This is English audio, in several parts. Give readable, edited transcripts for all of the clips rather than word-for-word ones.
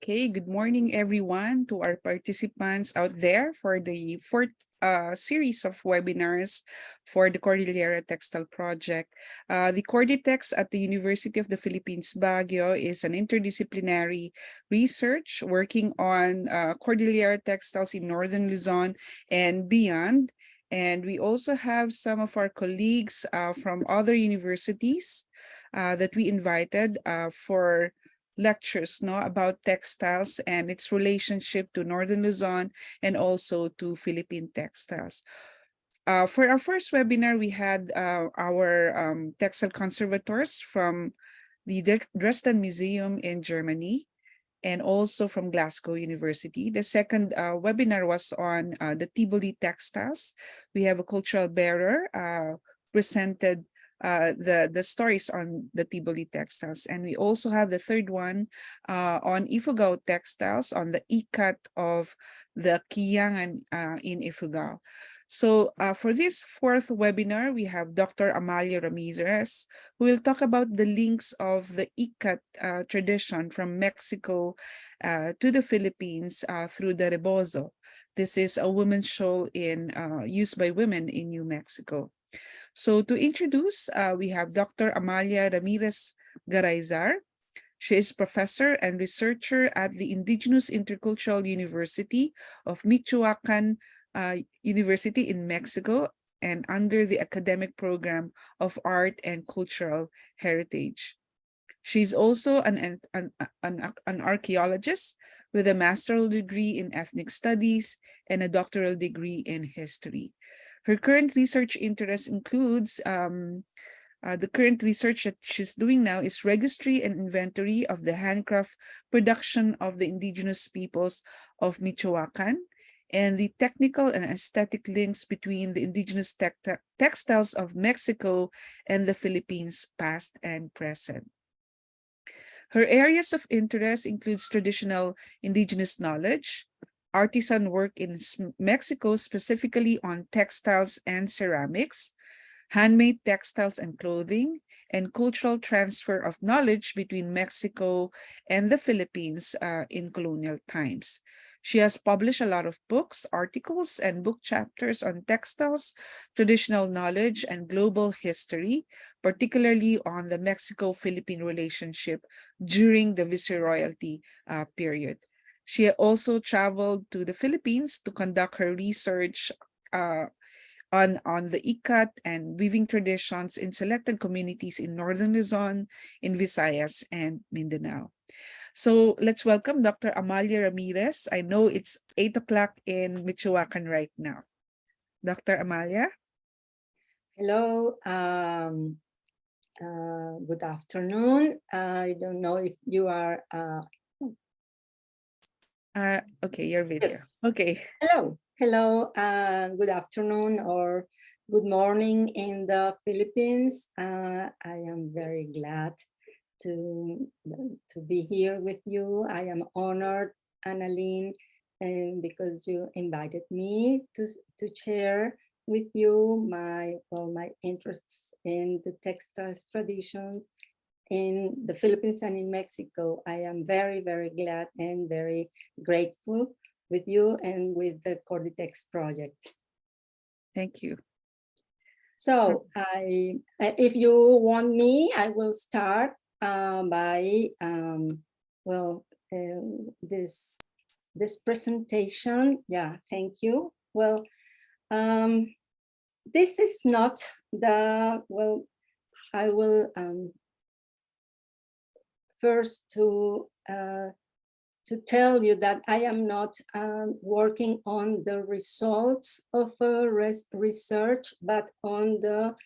Okay, good morning everyone to our participants out there for the fourth series of webinars for the Cordillera Textile Project. The CordiTex at the University of the Philippines, Baguio is an interdisciplinary research working on Cordillera textiles in Northern Luzon and beyond. And we also have some of our colleagues from other universities that we invited for lectures about textiles and its relationship to Northern Luzon and also to Philippine textiles. For our first webinar, we had our textile conservators from the Dresden Museum in Germany and also from Glasgow University. The second webinar was on the Tivoli textiles. We have a cultural bearer presented the stories on the Tivoli textiles. And we also have the third one on Ifugao textiles, on the Ikat of the Kiyangan in Ifugao. So for this fourth webinar, we have Dr. Amalia Ramirez, who will talk about the links of the Ikat tradition from Mexico to the Philippines through the Rebozo. This is a women's shawl used by women in New Mexico. So to introduce, we have Dr. Amalia Ramirez Garayzar. She is professor and researcher at the Indigenous Intercultural University of Michiocan University in Mexico and under the academic program of Art and Cultural Heritage. She's also an archaeologist with a master's degree in ethnic studies and a doctoral degree in history. Her current research interest includes the current research that she's doing now is registry and inventory of the handcraft production of the indigenous peoples of Michoacan and the technical and aesthetic links between the indigenous textiles of Mexico and the Philippines past and present. Her areas of interest includes traditional indigenous knowledge, artisan work in Mexico, specifically on textiles and ceramics, handmade textiles and clothing, and cultural transfer of knowledge between Mexico and the Philippines in colonial times. She has published a lot of books, articles, and book chapters on textiles, traditional knowledge, and global history, particularly on the Mexico-Philippine relationship during the Viceroyalty period. She also traveled to the Philippines to conduct her research on the Ikat and weaving traditions in selected communities in Northern Luzon, in Visayas, and Mindanao. So let's welcome Dr. Amalia Ramirez. I know it's 8 o'clock in Michoacan right now. Dr. Amalia? Hello. Good afternoon. I don't know if you are... Okay, your video. Yes. Okay. Hello. Good afternoon or good morning in the Philippines. I am very glad to be here with you. I am honored, Annalyn, because you invited me to share with you my interests in the textiles traditions in the Philippines and in Mexico. I am very, very glad and very grateful with you and with the CordiTex project. Thank you. So if you want me, I will start by this presentation. Yeah, thank you. Well, this is not the I will first to tell you that I am not working on the results of research, but on the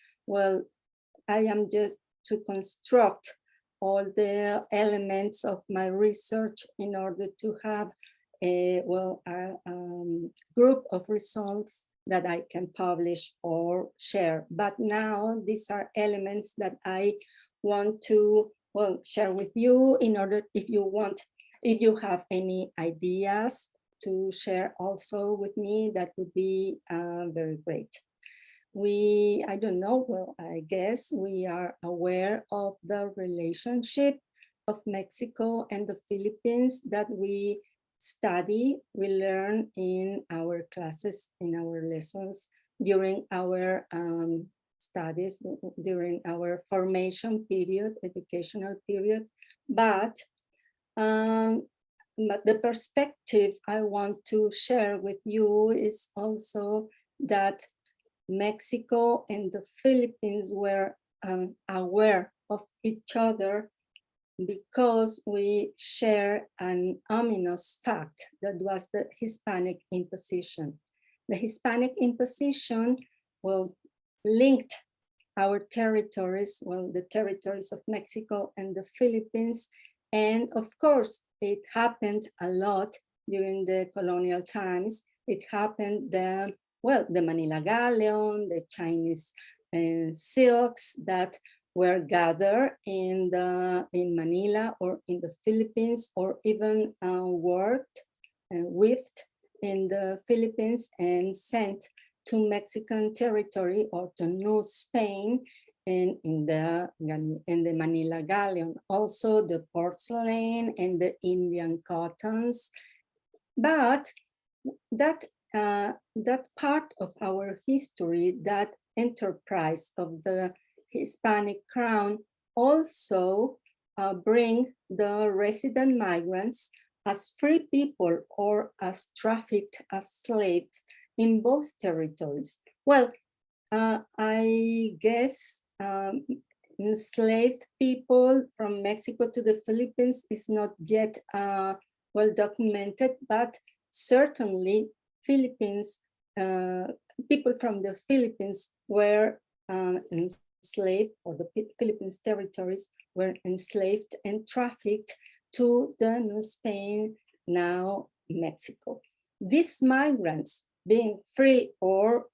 I am just to construct all the elements of my research in order to have a group of results that I can publish or share. But now these are elements that I want to share with you in order, if you have any ideas to share also with me, that would be very great. I don't know, I guess we are aware of the relationship of Mexico and the Philippines that we study, we learn in our classes, in our lessons, during our studies, during our formation period, educational period. But the perspective I want to share with you is also that Mexico and the Philippines were aware of each other because we share an ominous fact that was the Hispanic imposition. The Hispanic imposition, well, linked our territories, well, the territories of Mexico and the Philippines. And of course, it happened a lot during the colonial times. It happened the Manila Galleon, the Chinese silks that were gathered in Manila or in the Philippines, or even worked and weaved in the Philippines and sent to Mexican territory or to New Spain and in the Manila Galleon. Also the porcelain and the Indian cottons. But that part of our history, that enterprise of the Hispanic crown, also bring the resident migrants as free people or as trafficked as slaves in both territories. Well, I guess enslaved people from Mexico to the Philippines is not yet well documented, but certainly Philippines, people from the Philippines were enslaved, or the Philippines territories were enslaved and trafficked to the New Spain, now Mexico. These migrants, being free or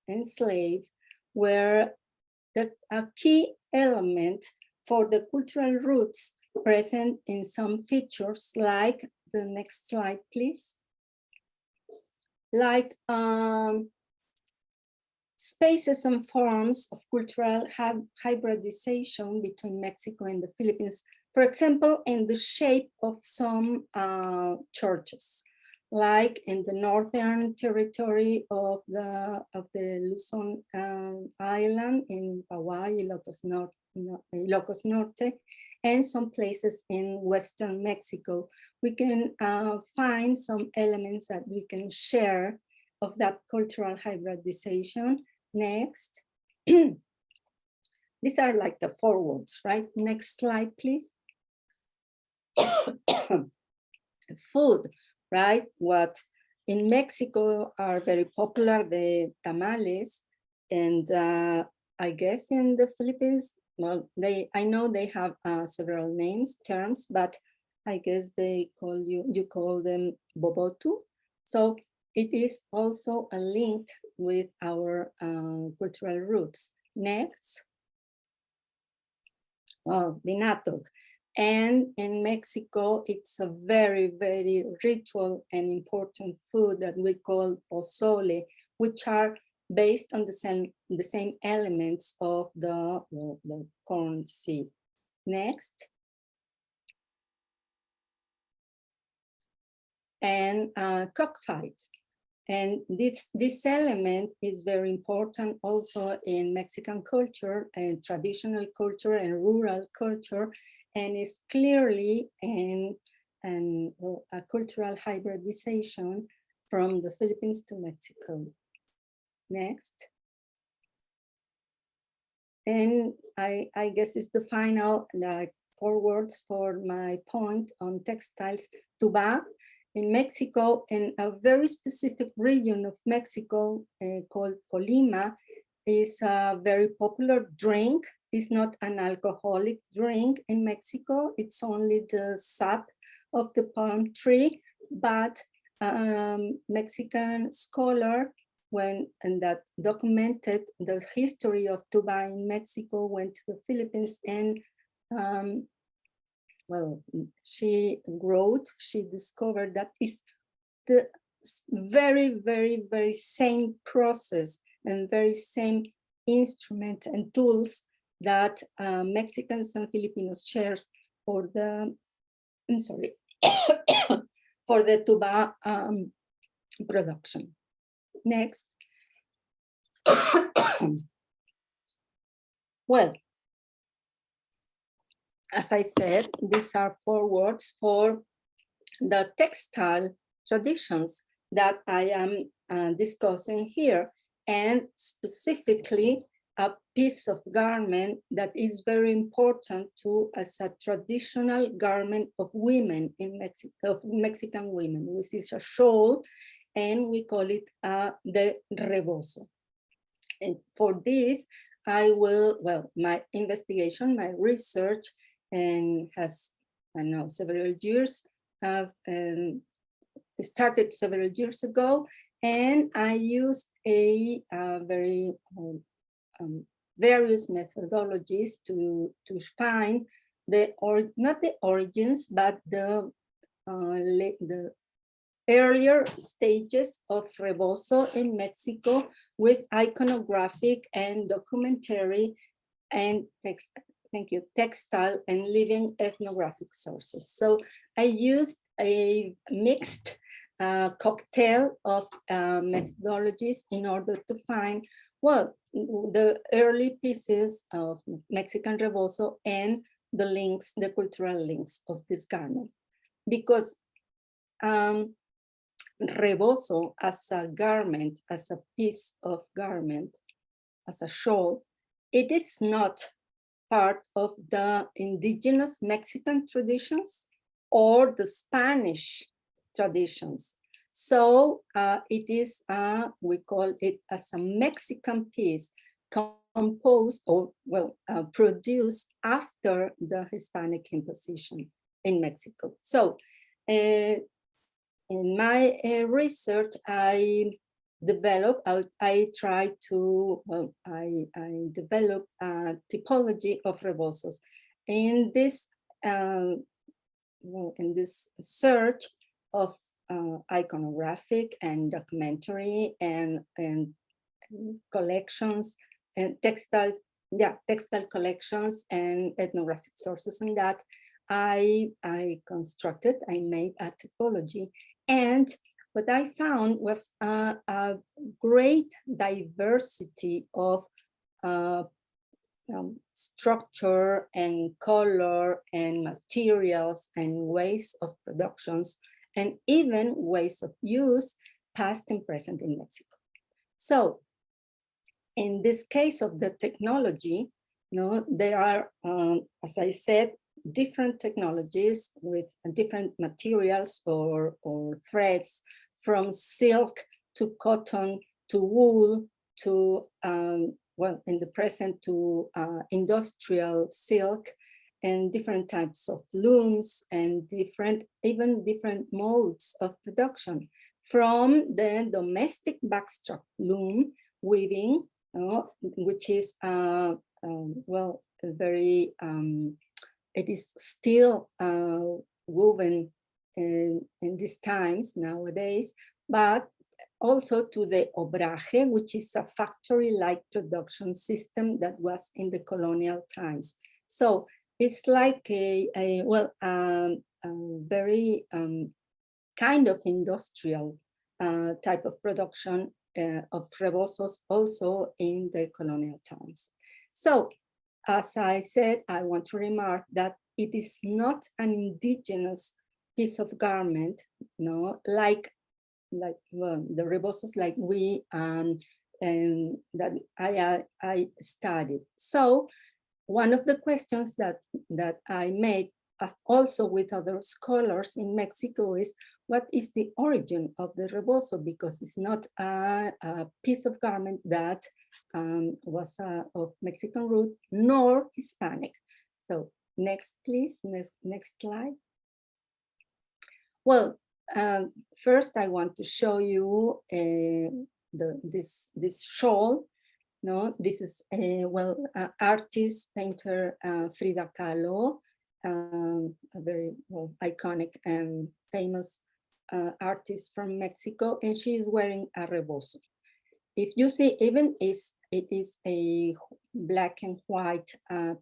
enslaved, were a key element for the cultural roots present in some features, like the next slide, please. Like spaces and forms of cultural hybridization between Mexico and the Philippines, for example, in the shape of some churches, like in the northern territory of the Luzon Island in Hawaii, Ilocos Norte, and some places in Western Mexico. We can find some elements that we can share of that cultural hybridization. Next. These are like the forwards, right? Next slide, please. Food, right? What in Mexico are very popular, the tamales, and I guess in the Philippines, well, I know they have several names, terms, but I guess you call them bobotu. So it is also a link with our cultural roots. Next. Well, binatog. And in Mexico, it's a very, very ritual and important food that we call pozole, which are based on the same elements of the corn seed. Next. And cockfights. And this element is very important also in Mexican culture and traditional culture and rural culture, and is clearly a cultural hybridization from the Philippines to Mexico. Next. And I guess it's the final forwards for my point on textiles. Tuba in Mexico, in a very specific region of Mexico called Colima, is a very popular drink. It's not an alcoholic drink in Mexico. It's only the sap of the palm tree, but Mexican scholar that documented the history of tuba in Mexico went to the Philippines, and well, she discovered that it's the very, very, very same process and very same instrument and tools that Mexicans and Filipinos for the, I'm sorry, for the tuba production. Next. Well, as I said, these are 4 words for the textile traditions that I am discussing here, and specifically a piece of garment that is very important to as a traditional garment of women in Mexico, of Mexican women, which is a shawl, and we call it the rebozo. And for this, I will, well, my investigation, my research, and has, I know, several years, have started several years ago, and I used a very various methodologies to find not the origins, but the earlier stages of Rebozo in Mexico with iconographic and documentary and textile and living ethnographic sources. So I used a mixed cocktail of methodologies in order to find, well, the early pieces of Mexican Rebozo and the links, the cultural links of this garment. Because Rebozo as a garment, as a piece of garment, as a shawl, it is not part of the indigenous Mexican traditions or the Spanish traditions. So it is, we call it as a Mexican piece composed or, well, produced after the Hispanic imposition in Mexico. So in my research, I try to, well, I develop a typology of rebozos. In this search of iconographic and documentary and collections and textile collections and ethnographic sources, and that I made a typology. And what I found was a great diversity of structure and color and materials and ways of productions and even ways of use, past and present in Mexico. So in this case of the technology, there are, as I said, different technologies with different materials or threads, from silk to cotton to wool to, well, in the present to industrial silk, and different types of looms and even different modes of production, from the domestic backstroke loom weaving, which is, well, very, it is still woven in these times nowadays, but also to the obraje, which is a factory-like production system that was in the colonial times. So it's like a very kind of industrial type of production of rebozos also in the colonial times. So as I said, I want to remark that it is not an indigenous piece of garment, like well, the rebozos like we and that I studied. So one of the questions that I made also with other scholars in Mexico is, what is the origin of the rebozo? Because it's not a piece of garment that was of Mexican root, nor Hispanic. So next, please, next slide. Well, first I want to show you this shawl. This is artist, painter Frida Kahlo, a very iconic and famous artist from Mexico, and she is wearing a rebozo. If you see, even it is a black and white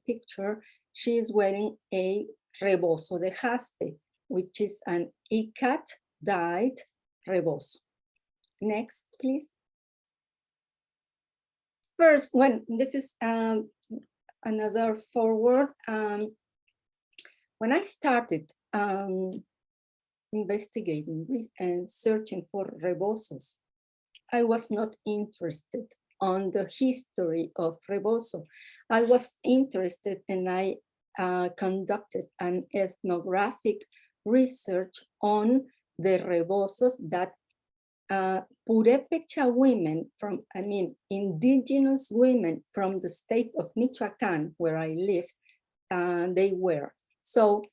picture, she is wearing a Rebozo de Jaspe, which is an Ikat dyed rebozo. Next, please. First, when this is another forward. When I started investigating and searching for rebozos, I was not interested on the history of rebozo. I was interested, and I conducted an ethnographic research on the rebozos that Purépecha women from, indigenous women from the state of Michoacan, where I live, they wear. So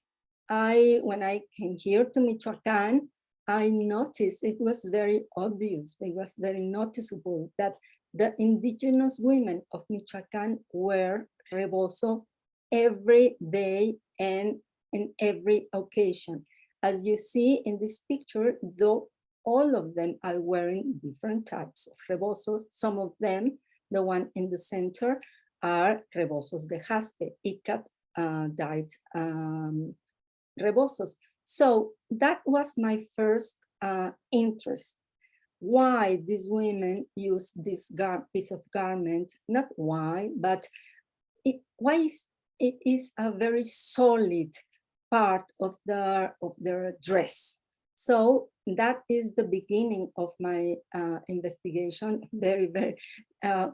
when I came here to Michoacan, I noticed it was very obvious, it was very noticeable that the indigenous women of Michoacan wear rebozo every day and in every occasion. As you see in this picture, though all of them are wearing different types of rebozos, some of them, the one in the center, are rebozos de Jaspe, Ikat dyed rebozos. So that was my first interest. Why these women use this piece of garment? Not why, but it is a very solid part of their dress. So that is the beginning of my investigation. Very a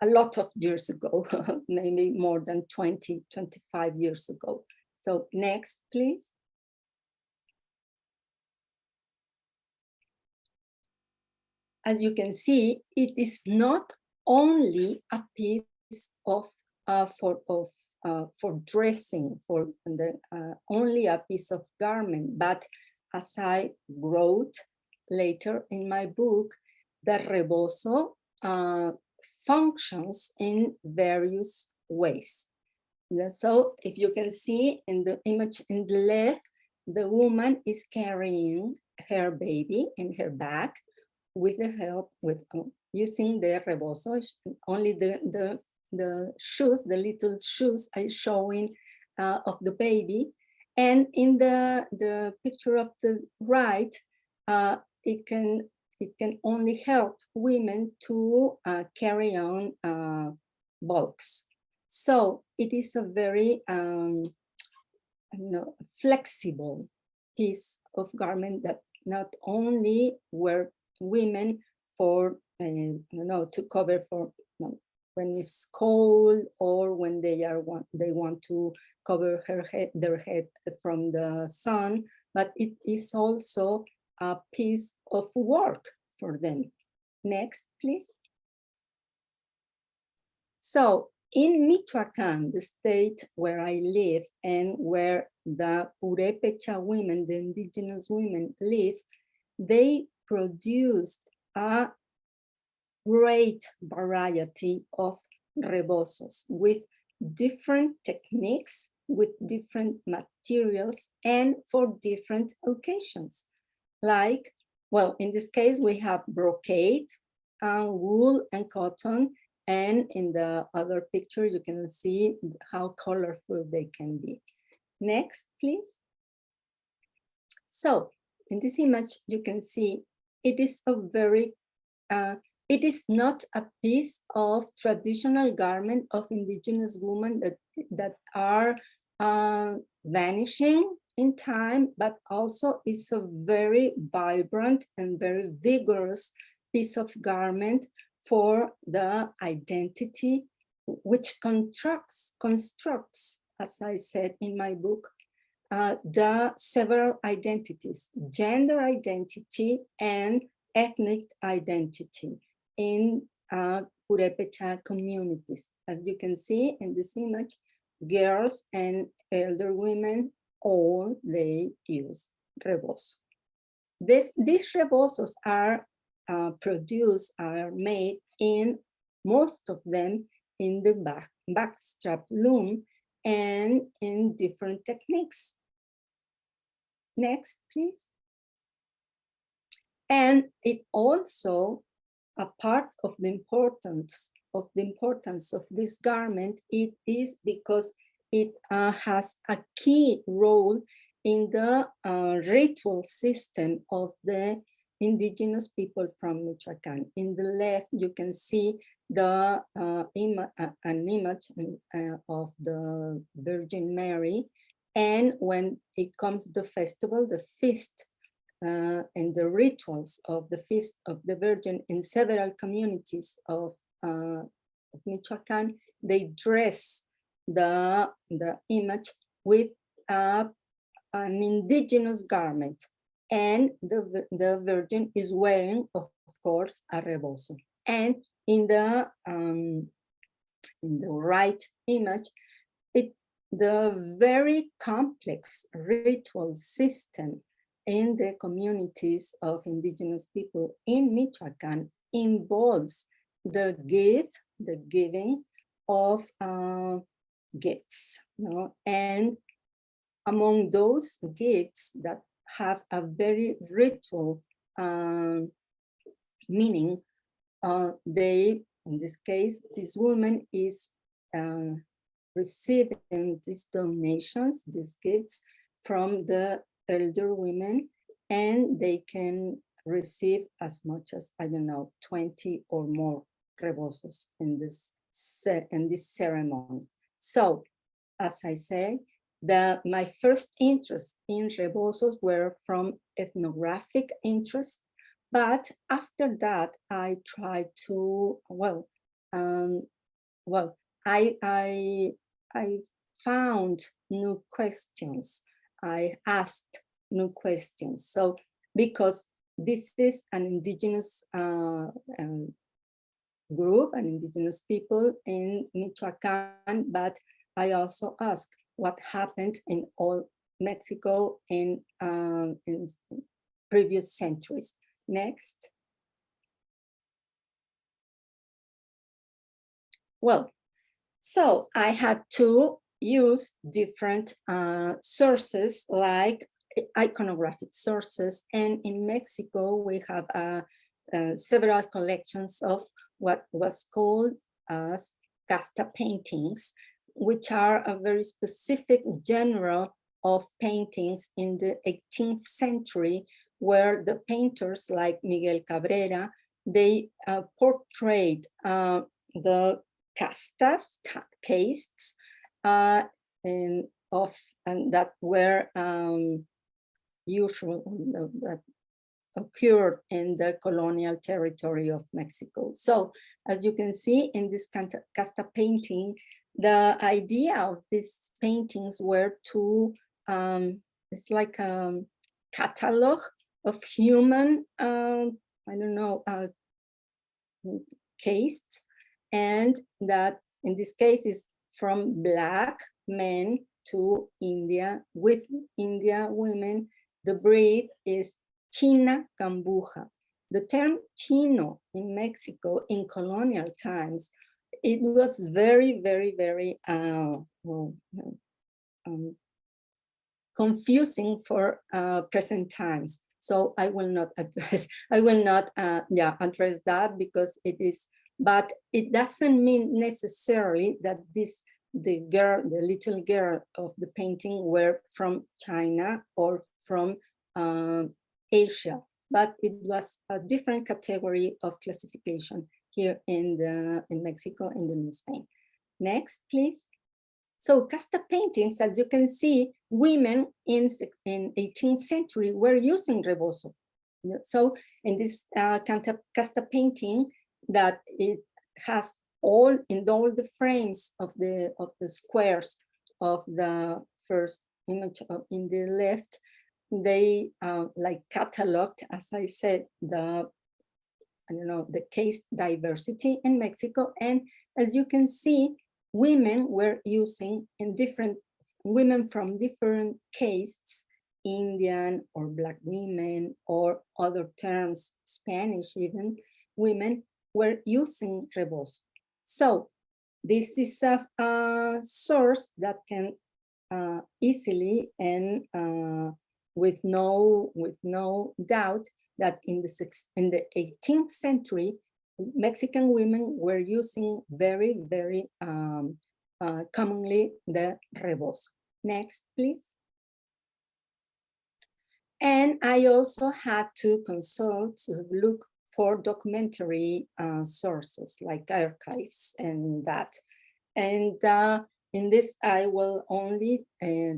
lot of years ago, maybe more than 25 years ago. So next, please. As you can see, it is not only a piece of for dressing, for only a piece of garment, but as I wrote later in my book, the rebozo functions in various ways. So if you can see in the image in the left, the woman is carrying her baby in her back with the help using the rebozo. Only the shoes, the little shoes are showing of the baby. And in the picture of the right, it can only help women to carry on bulks. So it is a very flexible piece of garment that not only wear women for to cover for when it's cold, or when they want to cover their head from the sun, but it is also a piece of work for them. Next, please. So in Michoacan, the state where I live and where the Purépecha women, the indigenous women live, they produced a great variety of rebozos with different techniques, with different materials, and for different occasions. Like, well, in this case, we have brocade, wool and cotton, and in the other picture, you can see how colorful they can be. Next, please. So in this image, you can see it is a very, it is not a piece of traditional garment of indigenous women that are vanishing in time, but also is a very vibrant and very vigorous piece of garment for the identity, which constructs, as I said in my book, the several identities, gender identity and ethnic identity in Purépecha communities. As you can see in this image, girls and elder women, all they use rebozo. These rebozos are are made in, most of them, in the backstrap loom and in different techniques. Next, please. And it also, a part of the importance of this garment, it is because it has a key role in the ritual system of the indigenous people from Michoacan. In the left, you can see the an image of the Virgin Mary. And when it comes to the festival, the feast, and the rituals of the Feast of the Virgin in several communities of Michoacan, they dress the image with an indigenous garment. And the Virgin is wearing, of course, a rebozo. And in the right image, the very complex ritual system in the communities of indigenous people in Michoacan involves the giving of gifts, you know? And among those gifts that have a very ritual meaning, in this case, this woman is receiving these donations, these gifts from the elder women, and they can receive as much as, I don't know, 20 or more rebozos in this ceremony. So, as I say, my first interest in rebozos were from ethnographic interest, but after that I tried to, I found new questions. I asked new questions. So, because this is an indigenous group, an indigenous people in Michoacan, but I also asked what happened in all Mexico in previous centuries. Next. Well, so I had to use different sources like iconographic sources. And in Mexico, we have several collections of what was called as casta paintings, which are a very specific genre of paintings in the 18th century, where the painters like Miguel Cabrera, they portrayed the castas, castes, that were usual, that occurred in the colonial territory of Mexico. So, as you can see in this casta painting, the idea of these paintings were to, it's like a catalog of human, I don't know, castes, and that in this case is from Black men to India, with India women. The breed is China Cambuja. The term Chino in Mexico in colonial times, it was very, very, very confusing for present times. So I will not address, address that, because it is, but it doesn't mean necessarily that the little girl of the painting were from China or from Asia, but it was a different category of classification here in Mexico, in the New Spain. Next, please. So casta paintings, as you can see, women in 18th century were using rebozo. So in this casta painting, that it has all the frames of the squares of the first image in the left, they like cataloged, as I said, the caste diversity in Mexico. And as you can see, women were using women from different castes, Indian or Black women, or other terms, Spanish even, women were using rebozo. So this is a source that can easily and with no doubt that in the 18th century, Mexican women were using very, very commonly the Rebozo. Next, please. And I also had to consult to look for documentary sources like archives and that. And in this, I will only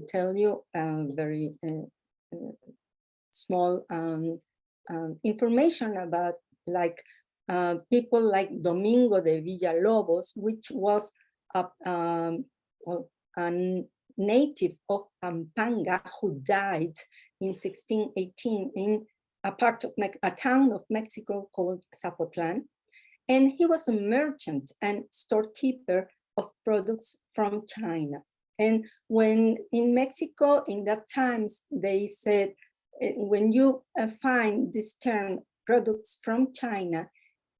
tell you very small information about like people like Domingo de Villalobos, which was a native of Pampanga who died in 1618 in a part of a town of Mexico called Zapotlan. And he was a merchant and storekeeper of products from China. And when in Mexico, in that times, they said, when you find this term, products from China,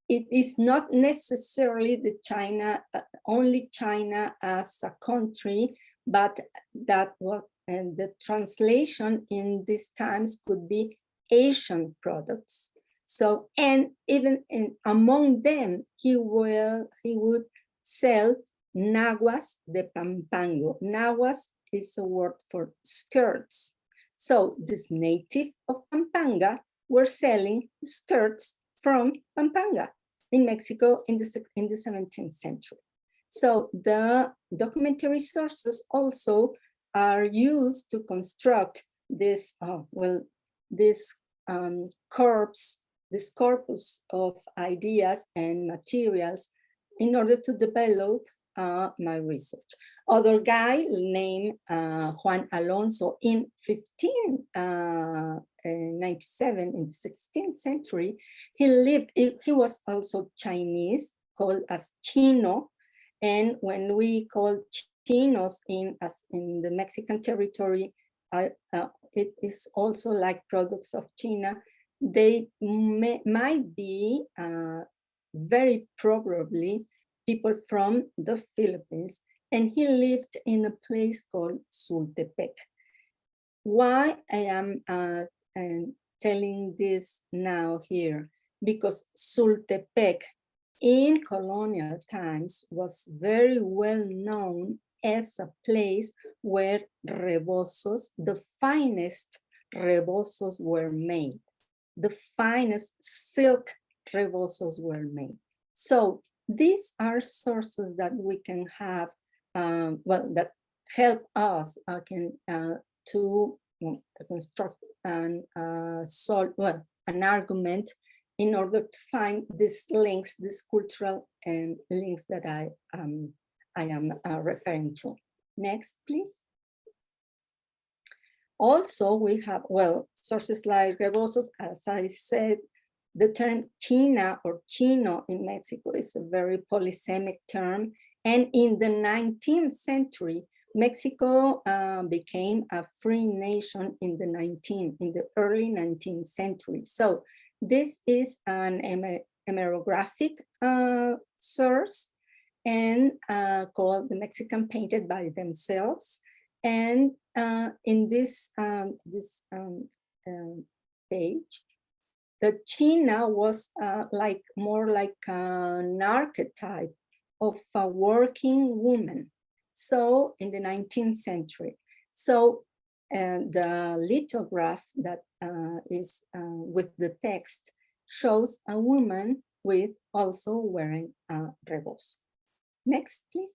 it is not necessarily the China, only China as a country, but that was, and the translation in these times could be Asian products. So, and even among them, he would sell naguas de Pampango. Naguas is a word for skirts. So this native of Pampanga were selling skirts from Pampanga in Mexico in the 17th century. So the documentary sources also are used to construct this, this corpus of ideas and materials in order to develop my research. Other guy named Juan Alonso in 1597, in the 16th century, he was also Chinese, called as Chino. And when we call Chinos in the Mexican territory, it is also like products of China. They might be very probably people from the Philippines, and he lived in a place called Sultepec. Why I am telling this now here? Because Sultepec in colonial times was very well known as a place where rebozos, the finest rebozos were made. The finest silk rebozos were made. So these are sources that we can have, that help us to construct an argument in order to find these links, these cultural and links that I am referring to. Next, please. Also, we have, sources like Rebozos, as I said, the term China or Chino in Mexico is a very polysemic term. And in the 19th century, Mexico became a free nation in the early 19th century. So this is an hemerographic source and called The Mexican Painted by Themselves. And in this page, the China was more like an archetype of a working woman. So in the 19th century. So the lithograph that is with the text shows a woman with also wearing a rebozo. Next, please.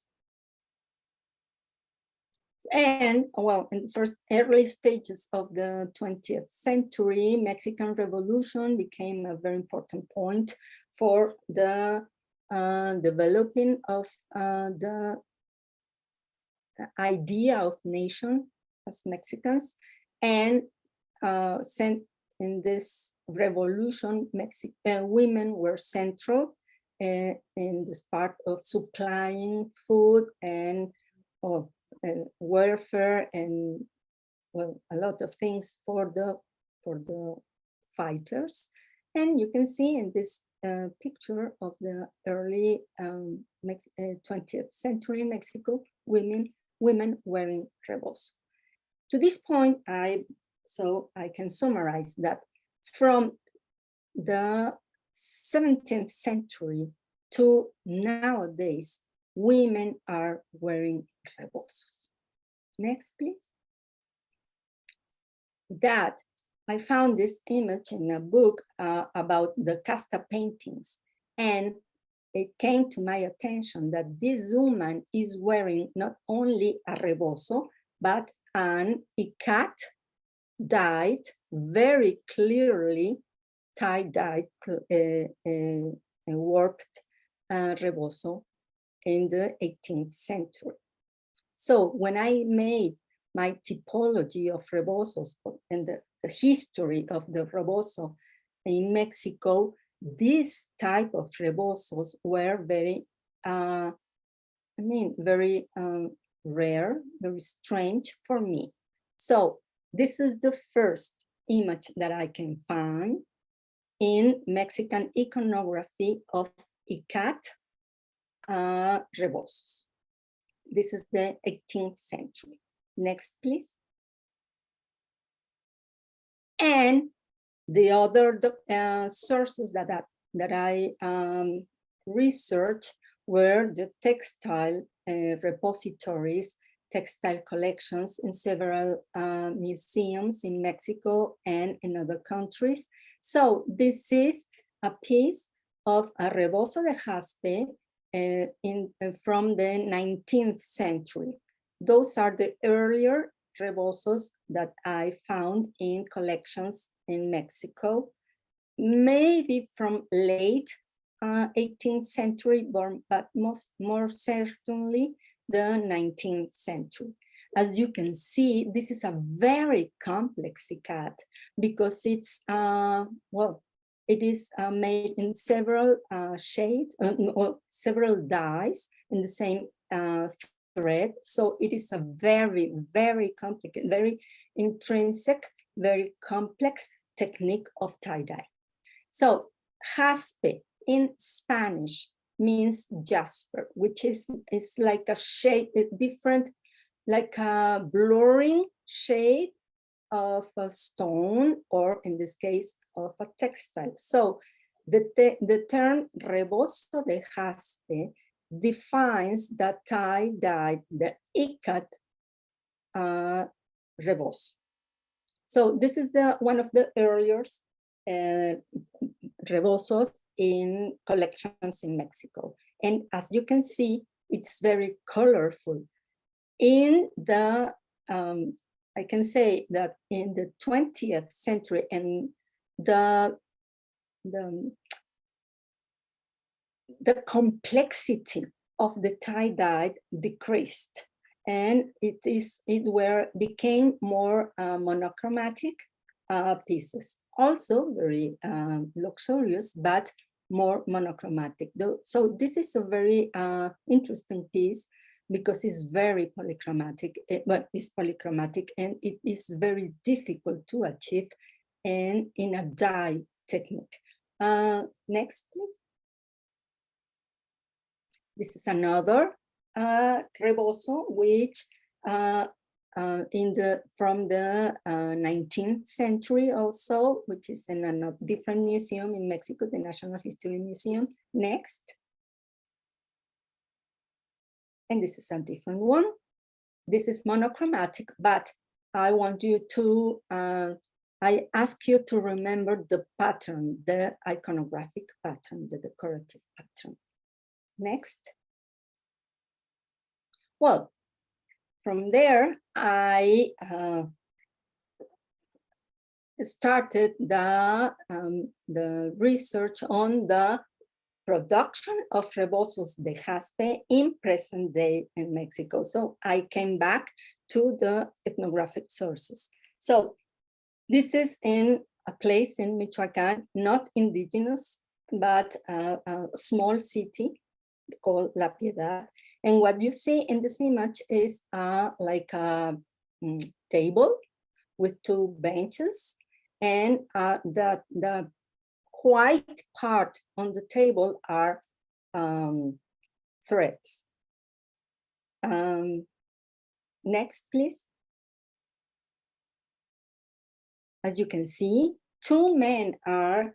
And in the first early stages of the 20th century, Mexican Revolution became a very important point for the developing of the idea of nation as Mexicans. And in this revolution, women were central in this part of supplying food and welfare and a lot of things for the fighters. And you can see in this picture of the early 20th century Mexico, women wearing rebozo. To this point, I can summarize that from the 17th century to nowadays, women are wearing rebozos. Next, please. That I found this image in a book about the casta paintings, and it came to my attention that this woman is wearing not only a rebozo, but an ikat dyed, very clearly tie-dyed, warped rebozo in the 18th century. So when I made my typology of rebozos and the history of the rebozo in Mexico, this type of rebozos were very, very rare, very strange for me. So this is the first image that I can find in Mexican iconography of Ikat rebozos. This is the 18th century. Next, please. And the other sources that I researched were the textile repositories, textile collections in several museums in Mexico and in other countries. So this is a piece of a rebozo de jaspe from the 19th century. Those are the earlier rebozos that I found in collections in Mexico, maybe from late 18th century, but more certainly the 19th century. As you can see, this is a very complex ikat because it's, it is made in several shades, or several dyes in the same thread. So it is a very, very complicated, very intrinsic, very complex technique of tie-dye. So jaspe in Spanish means jasper, which is like a shade, a different, like a blurring shade of a stone, or in this case, of a textile. So the term rebozo de jaspe defines the tie-dye, the Ikat rebozo. So this is one of the earliest rebozos in collections in Mexico. And as you can see, it's very colorful. In the, I can say that in the 20th century, and the complexity of the tie-dye decreased, and it became more monochromatic pieces. Also very luxurious, but more monochromatic. So this is a very interesting piece because it's very polychromatic, but it's polychromatic, and it is very difficult to achieve and in a dye technique. Next, please. This is another rebozo, which from the 19th century also, which is in a different museum in Mexico, the National History Museum. Next. And this is a different one. This is monochromatic, but I want you to, I ask you to remember the pattern, the iconographic pattern, the decorative pattern. Next. Well, from there, I started the research on the production of rebozos de jaspe in present day in Mexico. So I came back to the ethnographic sources. So this is in a place in Michiocan, not indigenous, but a small city called La Piedad. And what you see in this image is like a table with two benches, and the white part on the table are threads. Next, please. As you can see, two men are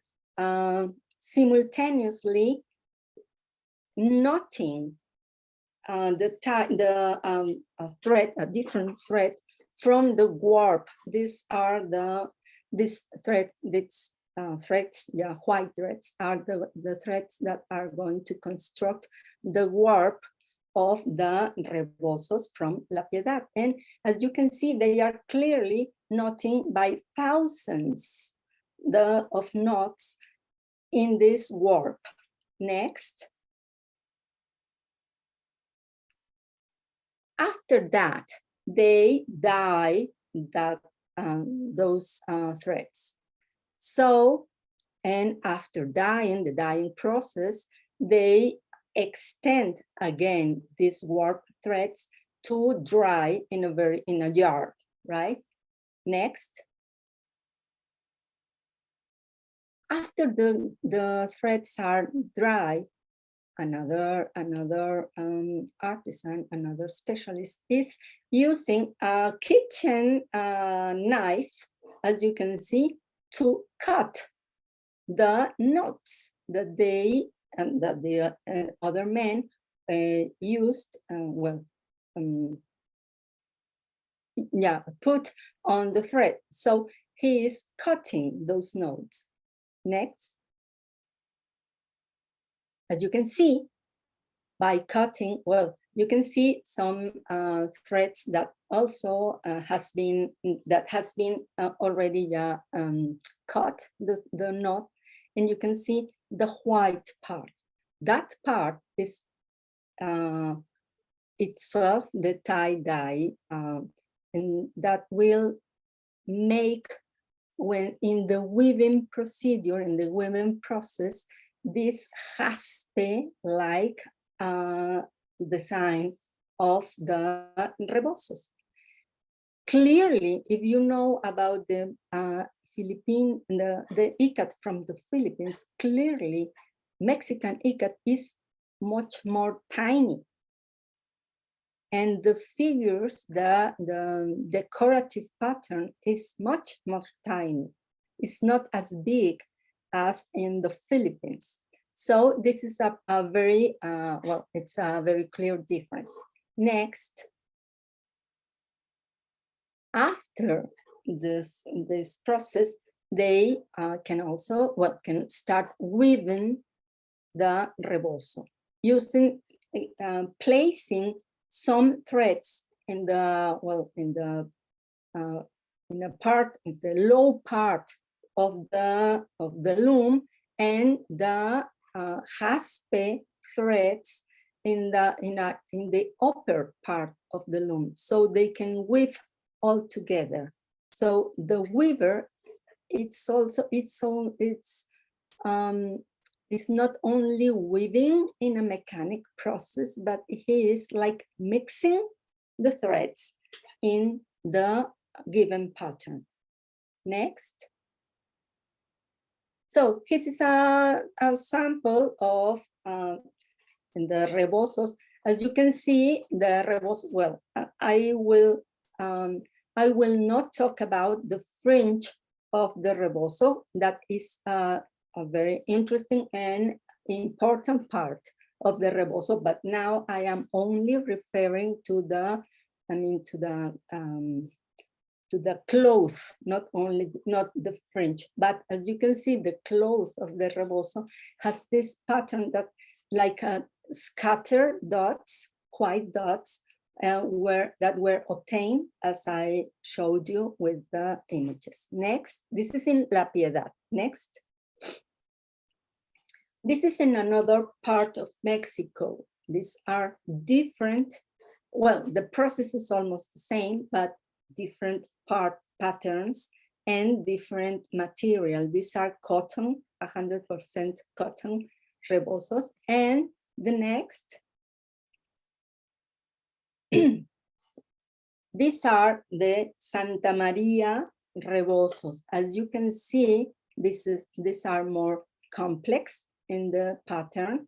simultaneously knotting a thread, a different thread from the warp. These are these threads, yeah, white threads are the threads that are going to construct the warp of the rebozos from La Piedad. And as you can see, they are clearly knotting by thousands of knots in this warp. Next. After that, they dye those threads. So, and after dyeing, the dyeing process, they extend again these warp threads to dry in a yard, right? Next. After the threads are dry, another artisan, another specialist is using a kitchen knife, as you can see, to cut the knots that they and that the other men used, put on the thread. So he is cutting those knots. Next. As you can see, by cutting, well, you can see some threads that also has been already cut the knot, and you can see the white part. That part is itself the tie-dye, and that will make, when in the weaving procedure, in the weaving process, this jaspe-like design of the rebozos. Clearly, if you know about the the Ikat from the Philippines, clearly Mexican Ikat is much more tiny. And the figures, the decorative pattern is much more tiny. It's not as big as in the Philippines. So this is a very, it's a very clear difference. Next. After this process, they can also, can start weaving the rebozo, using, placing some threads in the, in a part of the low part of the loom, and the jaspe threads in the upper part of the loom, so they can weave all together. So the weaver, it's not only weaving in a mechanic process, but he is like mixing the threads in the given pattern. Next. So this is a sample of the rebozos. As you can see, the rebozos, well, I will not talk about the fringe of the rebozo. That is a very interesting and important part of the rebozo, but now I am only referring to the, to the cloth, not the fringe. But as you can see, the cloth of the rebozo has this pattern that, like scattered dots, white dots, that were obtained, as I showed you with the images. Next, this is in La Piedad. Next. This is in another part of Mexico. These are different, well, the process is almost the same, but different patterns and different material. These are cotton, 100% cotton rebozos. And the next, these are the Santa Maria rebozos. As you can see, these are more complex in the pattern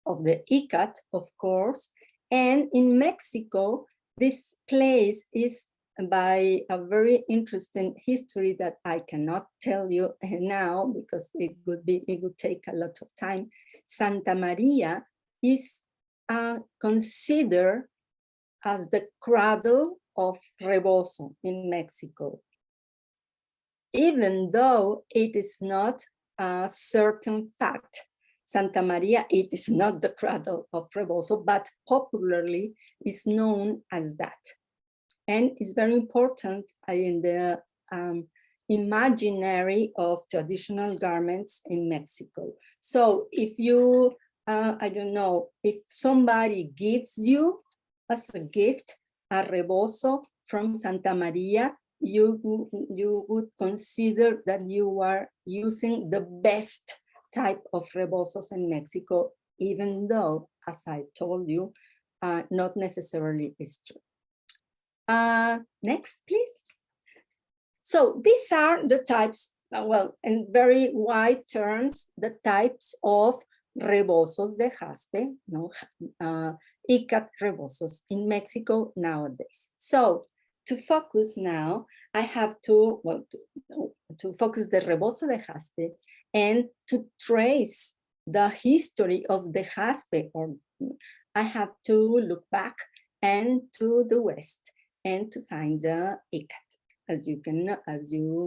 of the Ikat, of course. And in Mexico, this place is by a very interesting history that I cannot tell you now because it would take a lot of time. Santa Maria is considered as the cradle of Rebozo in Mexico, even though it is not a certain fact. Santa Maria, it is not the cradle of Rebozo, but popularly is known as that. And it's very important in the imaginary of traditional garments in Mexico. So if you, I don't know, if somebody gives you as a gift a Rebozo from Santa Maria, you would consider that you are using the best type of rebozos in Mexico, even though, as I told you, not necessarily is true. Next, please. So these are the types, well, in very wide terms, the types of rebozos de Jaspe, no, Ikat rebozos in Mexico nowadays. So to focus now, I have to, well, to focus the Rebozo de Jaspe and to trace the history of the Jaspe, or I have to look back and to the West and to find the Ikat. As you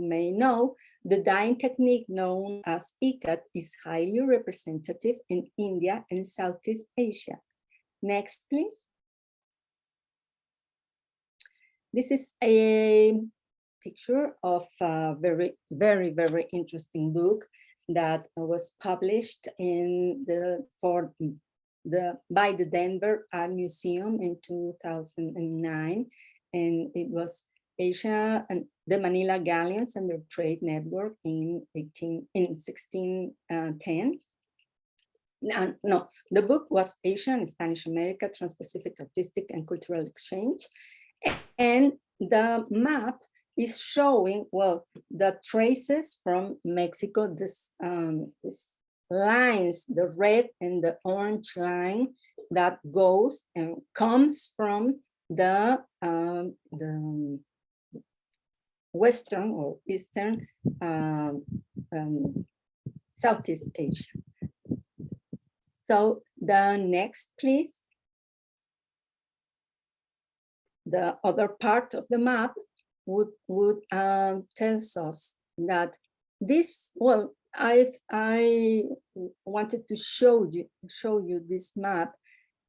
may know, the dyeing technique known as Ikat is highly representative in India and Southeast Asia. Next, please. This is a picture of a very, very, very interesting book that was published in by the Denver Art Museum in 2009, and it was Asia and the Manila Galleons and their trade network in 1610. No, the book was Asia and Spanish America, Trans-Pacific Artistic and Cultural Exchange. And the map is showing, well, the traces from Mexico, this lines, the red and the orange line that goes and comes from the Western or Eastern Southeast Asia. So the next, please. The other part of the map would tells us that this, well, I wanted to show you this map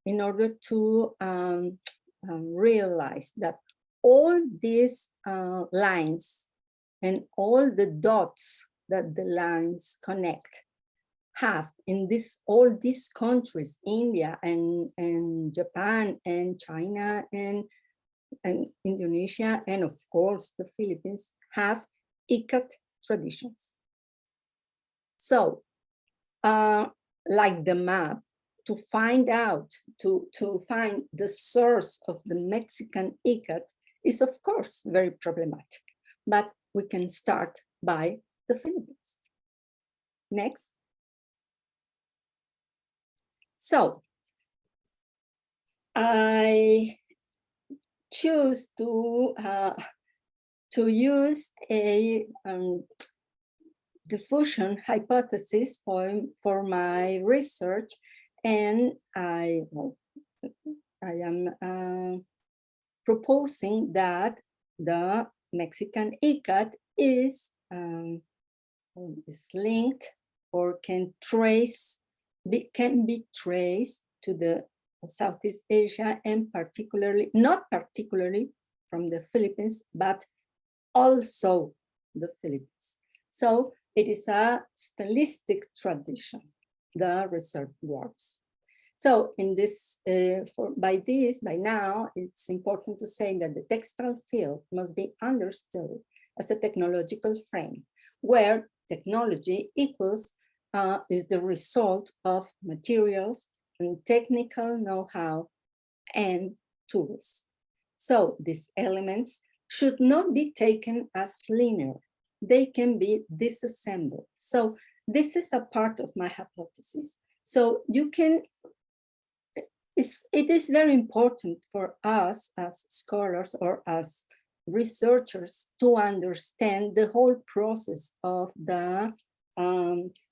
in order to realize that all these lines and all the dots that the lines connect have in all these countries, India and Japan and China and Indonesia, and of course the Philippines, have Ikat traditions. So, like the map, to find out, to find the source of the Mexican Ikat is of course very problematic, but we can start by the Philippines. Next. So, I choose to use a diffusion hypothesis for my research, and I am proposing that the Mexican Ikat is linked or can be traced to the Southeast Asia, and not particularly from the Philippines, but also the Philippines. So it is a stylistic tradition, the research works. So in this, by now, it's important to say that the textile field must be understood as a technological frame, where technology equals is the result of materials and technical know-how and tools. So these elements should not be taken as linear. They can be disassembled. So this is a part of my hypothesis. So you can, it is very important for us as scholars or as researchers to understand the whole process of the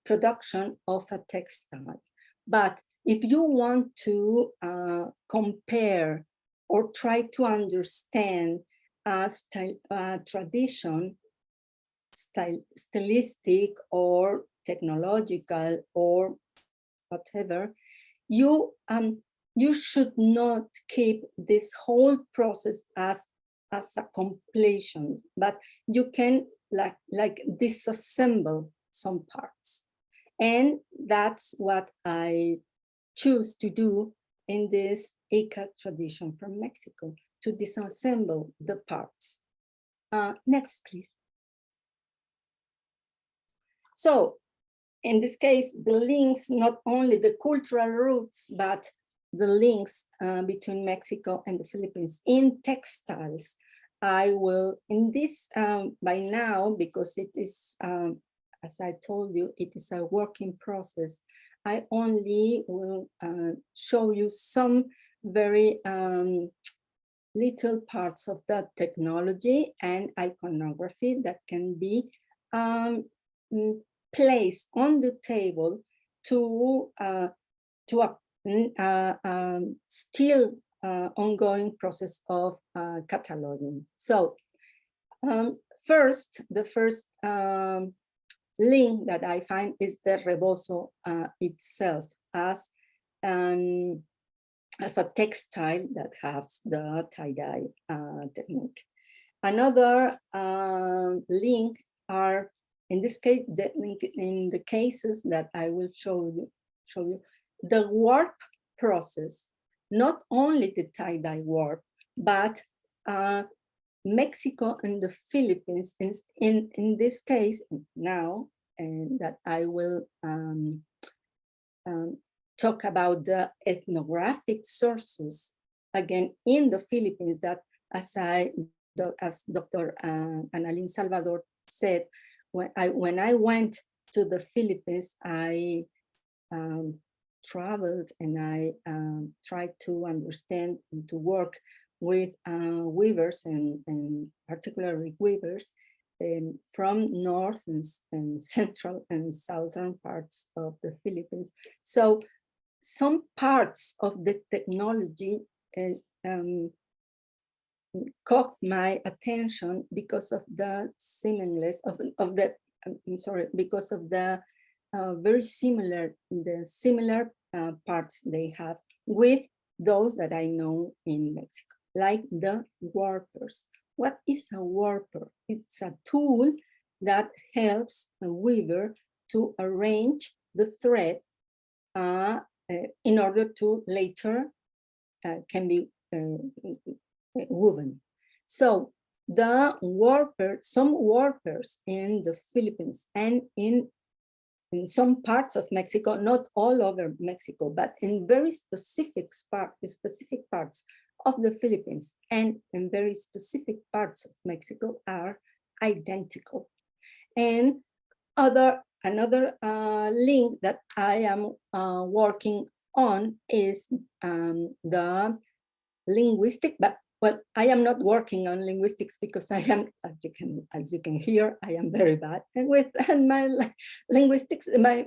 production of a textile. But if you want to compare or try to understand a tradition, stylistic or technological or whatever, you should not keep this whole process as a completion, but you can like disassemble some parts. And that's what I choose to do in this Ikat tradition from Mexico, to disassemble the parts. Next, please. So in this case, the links, not only the cultural roots, but the links between Mexico and the Philippines in textiles. I will, in this, by now, because it is, as I told you, it is a working process, I only will show you some very little parts of that technology and iconography that can be placed on the table to still ongoing process of cataloging. So first, the first link that I find is the Rebozo itself as a textile that has the tie-dye technique. Another link are, in this case, in the cases that I will show you, the warp process, not only the tie-dye warp, but Mexico and the Philippines, in this case now, and that I will talk about the ethnographic sources, again, in the Philippines, that as Dr. Annalyn Salvador said, when I went to the Philippines, I traveled and I tried to understand and to work with weavers and particularly weavers from north and central and southern parts of the Philippines. So some parts of the technology caught my attention because of the seamless because of the very similar parts they have with those that I know in Mexico, like the warpers. What is a warper? It's a tool that helps a weaver to arrange the thread in order to later can be woven. So the some warpers in the Philippines and in some parts of Mexico, not all over Mexico, but in very specific parts of the Philippines and in very specific parts of Mexico are identical. And another link that I am working on is the linguistic, but well, I am not working on linguistics because I am, as you can hear, I am very bad and with my linguistics, I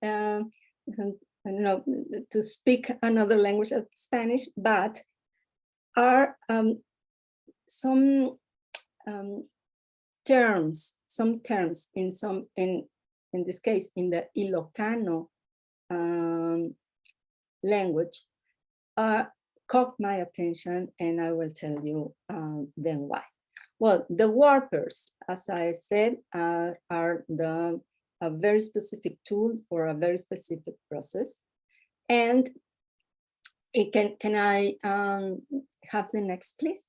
don't know, to speak another language of Spanish, but are some terms in this case in the Ilocano language caught my attention, and I will tell you then why. Well, the warpers, as I said, are a very specific tool for a very specific process. And can I have the next, please?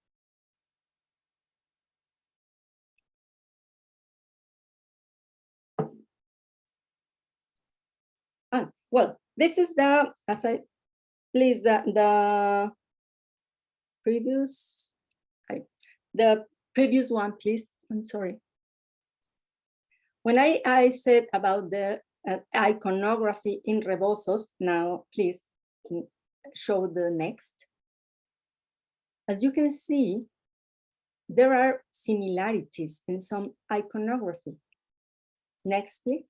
Well, this is the, as I, please, the previous one, please. I'm sorry. When I said about the iconography in Rebozos, now please show the next. As you can see, there are similarities in some iconography. Next, please.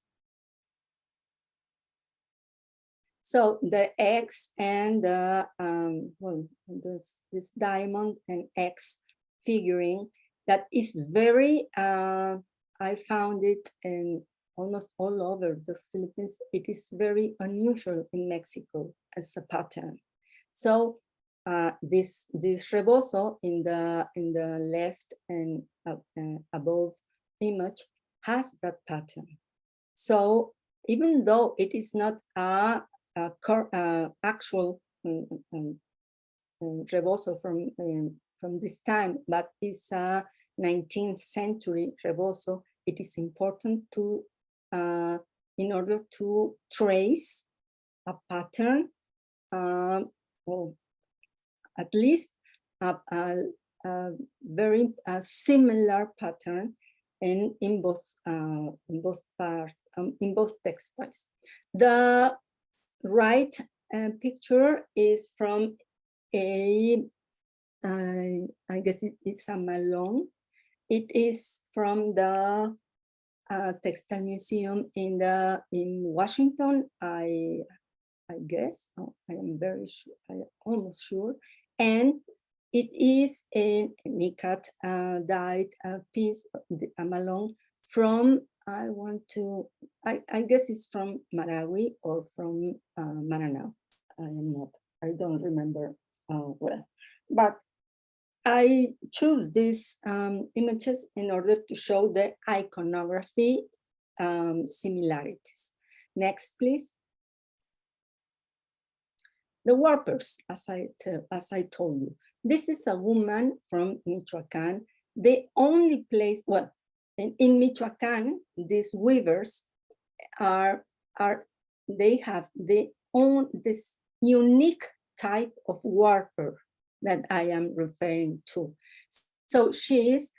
So the X and the well, this diamond and X figuring that is very. I found it in almost all over the Philippines. It is very unusual in Mexico as a pattern. So this rebozo in the left and above image has that pattern. So even though it is not a actual rebozo from this time, but it's a 19th century rebozo, it is important to in order to trace a pattern, well, at least a very similar pattern in both parts, in both textiles. The right picture is from a I guess it's a Malone. It is from the Textile Museum in Washington. I guess I am very sure. I am almost sure, and it is an Ikat dyed piece, a Malone from. I guess it's from Marawi or from Maranao. I don't remember well, but I choose these images in order to show the iconography similarities. Next, please. The warpers, as I told you, this is a woman from Michoacan. The only place, well, in Michoacan, these weavers they have this unique type of warper that I am referring to. So she is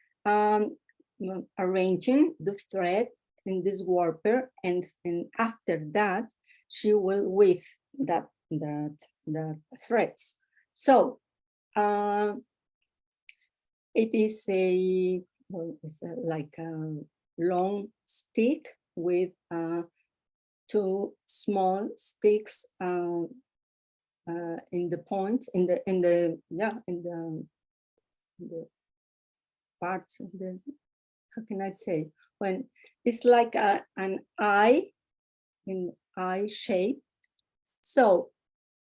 arranging the thread in this warper, and after that, she will weave the threads. So it is like a long stick with two small sticks in the points, in the parts of the, how can I say, when it's like an eye, in eye shape. So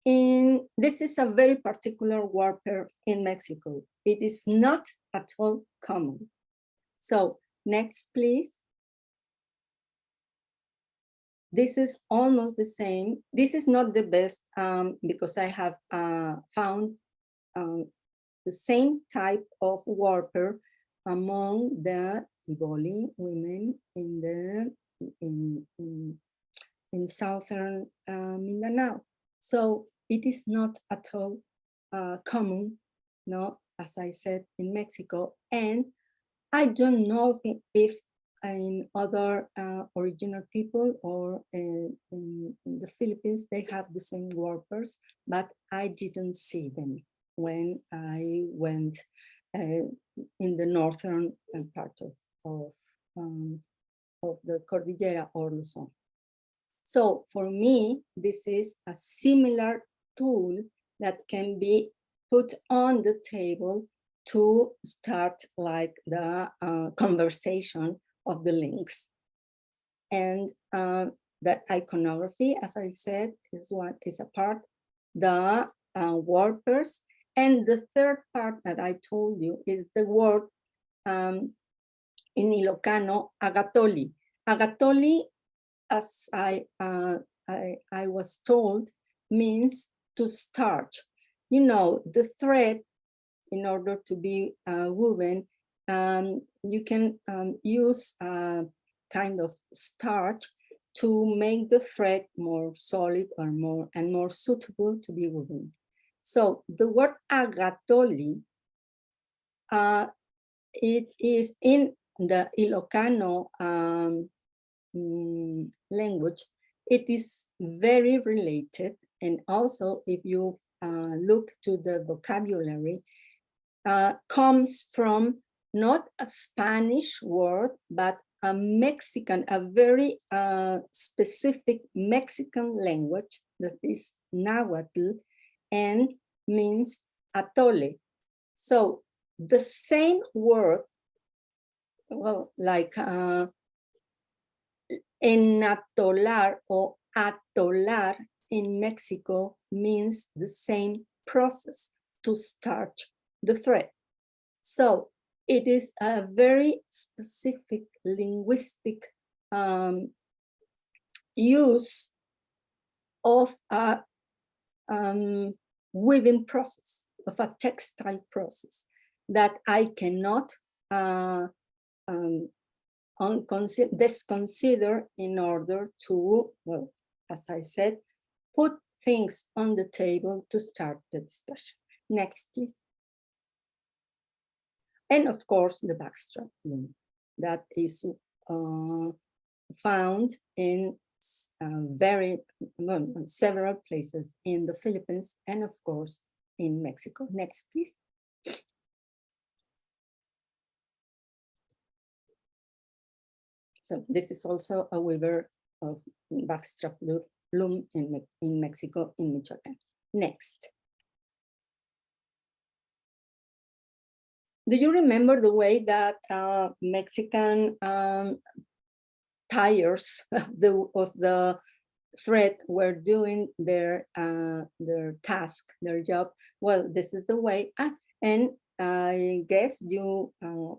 this is a very particular warper in Mexico. It is not at all common. So next, please. This is almost the same. This is not the best because I have found the same type of warper among the Iboli women in southern Mindanao. So it is not at all common, no, as I said, in Mexico. And I don't know if in other original people or in the Philippines, they have the same warpers, but I didn't see them when I went in the northern part of the Cordillera or Luzon. So for me, this is a similar tool that can be put on the table to start like the conversation of the links. And the iconography, as I said, is a part, the warpers. And the third part that I told you is the word in Ilocano, agatoli. Agatoli, as I was told, means to starch. You know, the thread, in order to be woven, you can use a kind of starch to make the thread more solid or more suitable to be woven. So the word agatoli, it is in the Ilocano language. It is very related, and also if you look to the vocabulary, comes from not a Spanish word, but a Mexican, a very specific Mexican language that is Nahuatl and means atole. So the same word, well, like enatolar or atolar in Mexico means the same process, to starch the thread. So it is a very specific linguistic use of a weaving process, of a textile process that I cannot disconsider in order to, well, as I said, put things on the table to start the discussion. Next, please. And of course, the backstrap loom that is found in several places in the Philippines and of course in Mexico. Next, please. So this is also a weaver of backstrap loom in Mexico, in Michiocan. Next. Do you remember the way that Mexican tires of the thread were doing their task, their job? Well, this is the way, and I guess you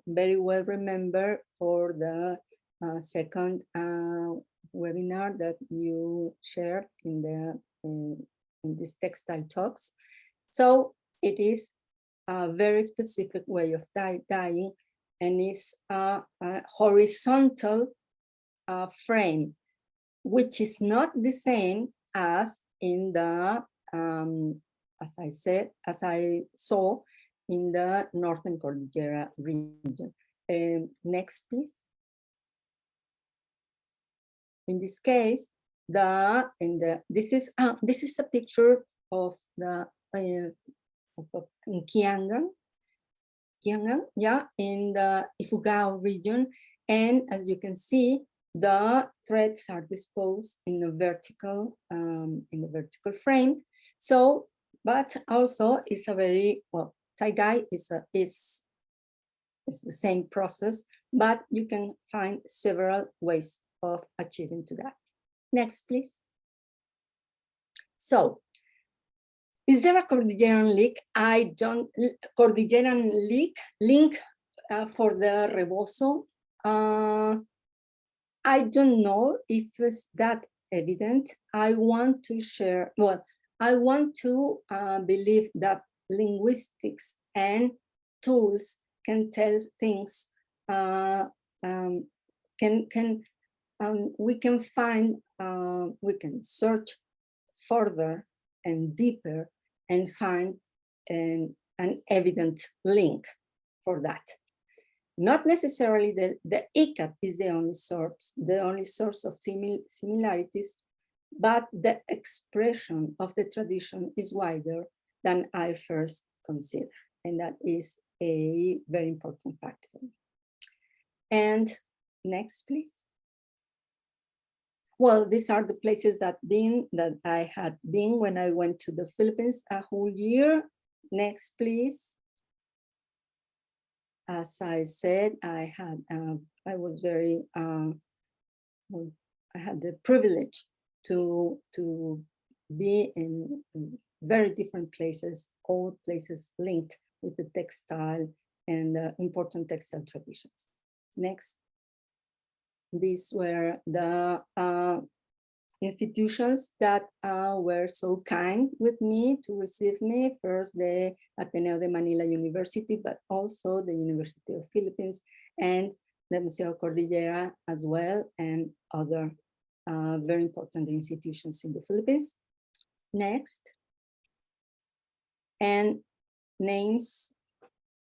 very well remember for the second webinar that you shared in this textile talks. So it is a very specific way of dyeing, and it's a horizontal frame, which is not the same as in the, as I saw in the Northern Cordillera region. Next, please. In this case, this is a picture of the in Kiangan, yeah, in the Ifugao region, and as you can see, the threads are disposed in a vertical frame. So, but also it's a very, well, tie-dye is the same process, but you can find several ways of achieving to that. Next, please. So, is there a Cordilleran link? Cordilleran link for the Rebozo? I don't know if it's that evident. I want to share, well, I want to believe that linguistics and tools can tell things, we can find, we can search further and deeper and find an evident link for that. Not necessarily the Ikat is the only source of similarities, but the expression of the tradition is wider than I first considered. And that is a very important fact for me. And next, please. Well, these are the places that I had been when I went to the Philippines a whole year. Next, please. As I said, I was very, I had the privilege to be in very different places, all places linked with the textile and important textile traditions. Next. These were the institutions that were so kind with me to receive me. First, the Ateneo de Manila University, but also the University of Philippines and the Museo Cordillera as well, and other very important institutions in the Philippines. Next. And names,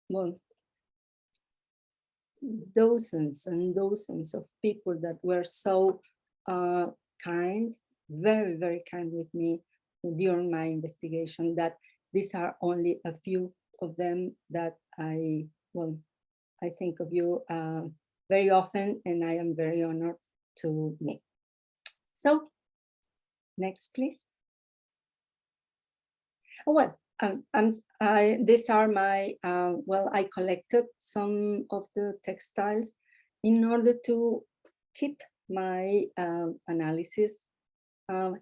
well, dozens and dozens of people that were so kind, very, very kind with me during my investigation, that these are only a few of them that I think of you very often, and I am very honored to meet. So, next, please. Well, these are my, well, I collected some of the textiles in order to keep my analysis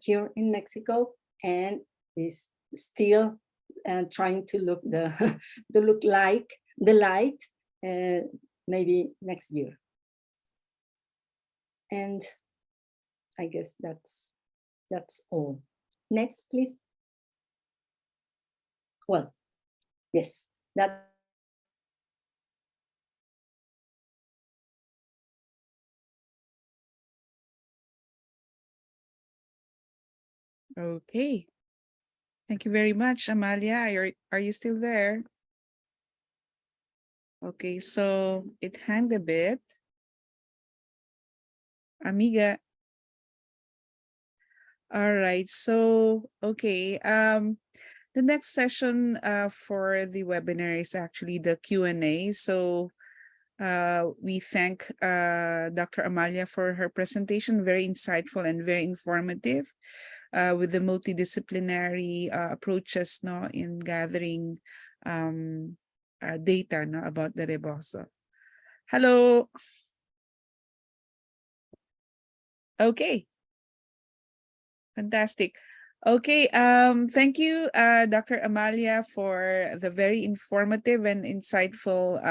here in Mexico, and is still trying to look to look like the light maybe next year. And I guess that's all. Next, please. Well, yes, that. Okay. Thank you very much, Amalia. Are you still there? Okay, so it hanged a bit. Amiga. All right. So, okay. The next session for the webinar is actually the Q&A. So, we thank Dr. Amalia for her presentation, very insightful and very informative, with the multidisciplinary approaches no, in gathering data no, about the Rebozo. Hello. Okay. Fantastic. Okay, thank you, Dr. Amalia, for the very informative and insightful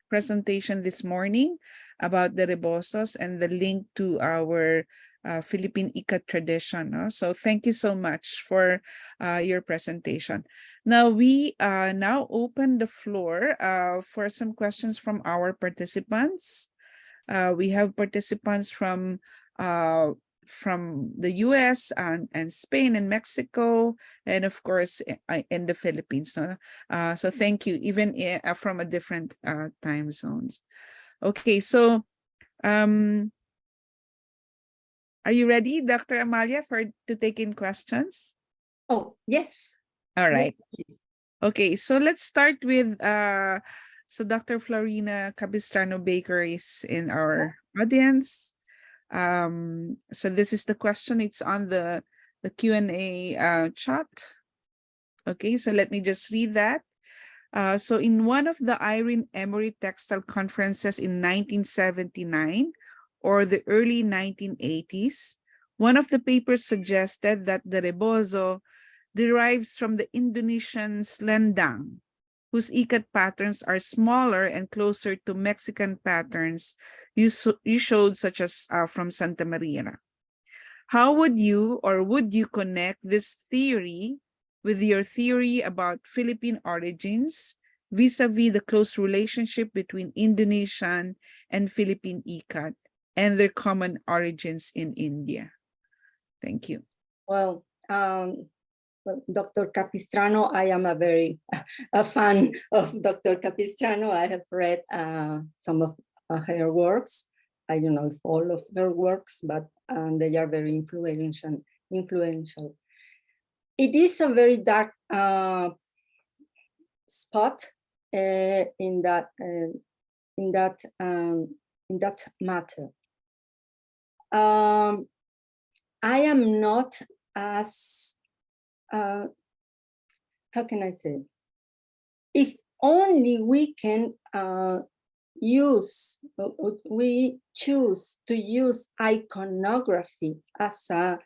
presentation this morning about the Rebozos and the link to our Philippine Ikat tradition. No? So thank you so much for your presentation. Now we now open the floor for some questions from our participants. We have participants from the US and Spain and Mexico, and of course in the Philippines. So thank you, even from a different time zones. Okay, so are you ready, Dr. Amalia, to take in questions? Oh, yes. All right. Yes, okay, so let's start with so Dr. Florina Capistrano Baker is in our audience. So this is the question. It's on the Q&A chat. Okay, so let me just read that. So in one of the Irene Emory Textile conferences in 1979 or the early 1980s, one of the papers suggested that the Rebozo derives from the Indonesian selendang, whose ikat patterns are smaller and closer to Mexican patterns you showed, such as from Santa Maria. How would you connect this theory with your theory about Philippine origins vis-a-vis the close relationship between Indonesian and Philippine ikat and their common origins in India? Thank you. well, Dr. Capistrano, I am a fan of Dr. Capistrano. I have read some of her works. I don't know if all of her works, but they are very influential. It is a very dark spot in that matter. I am not as how can I say? If only we can we choose to use iconography as a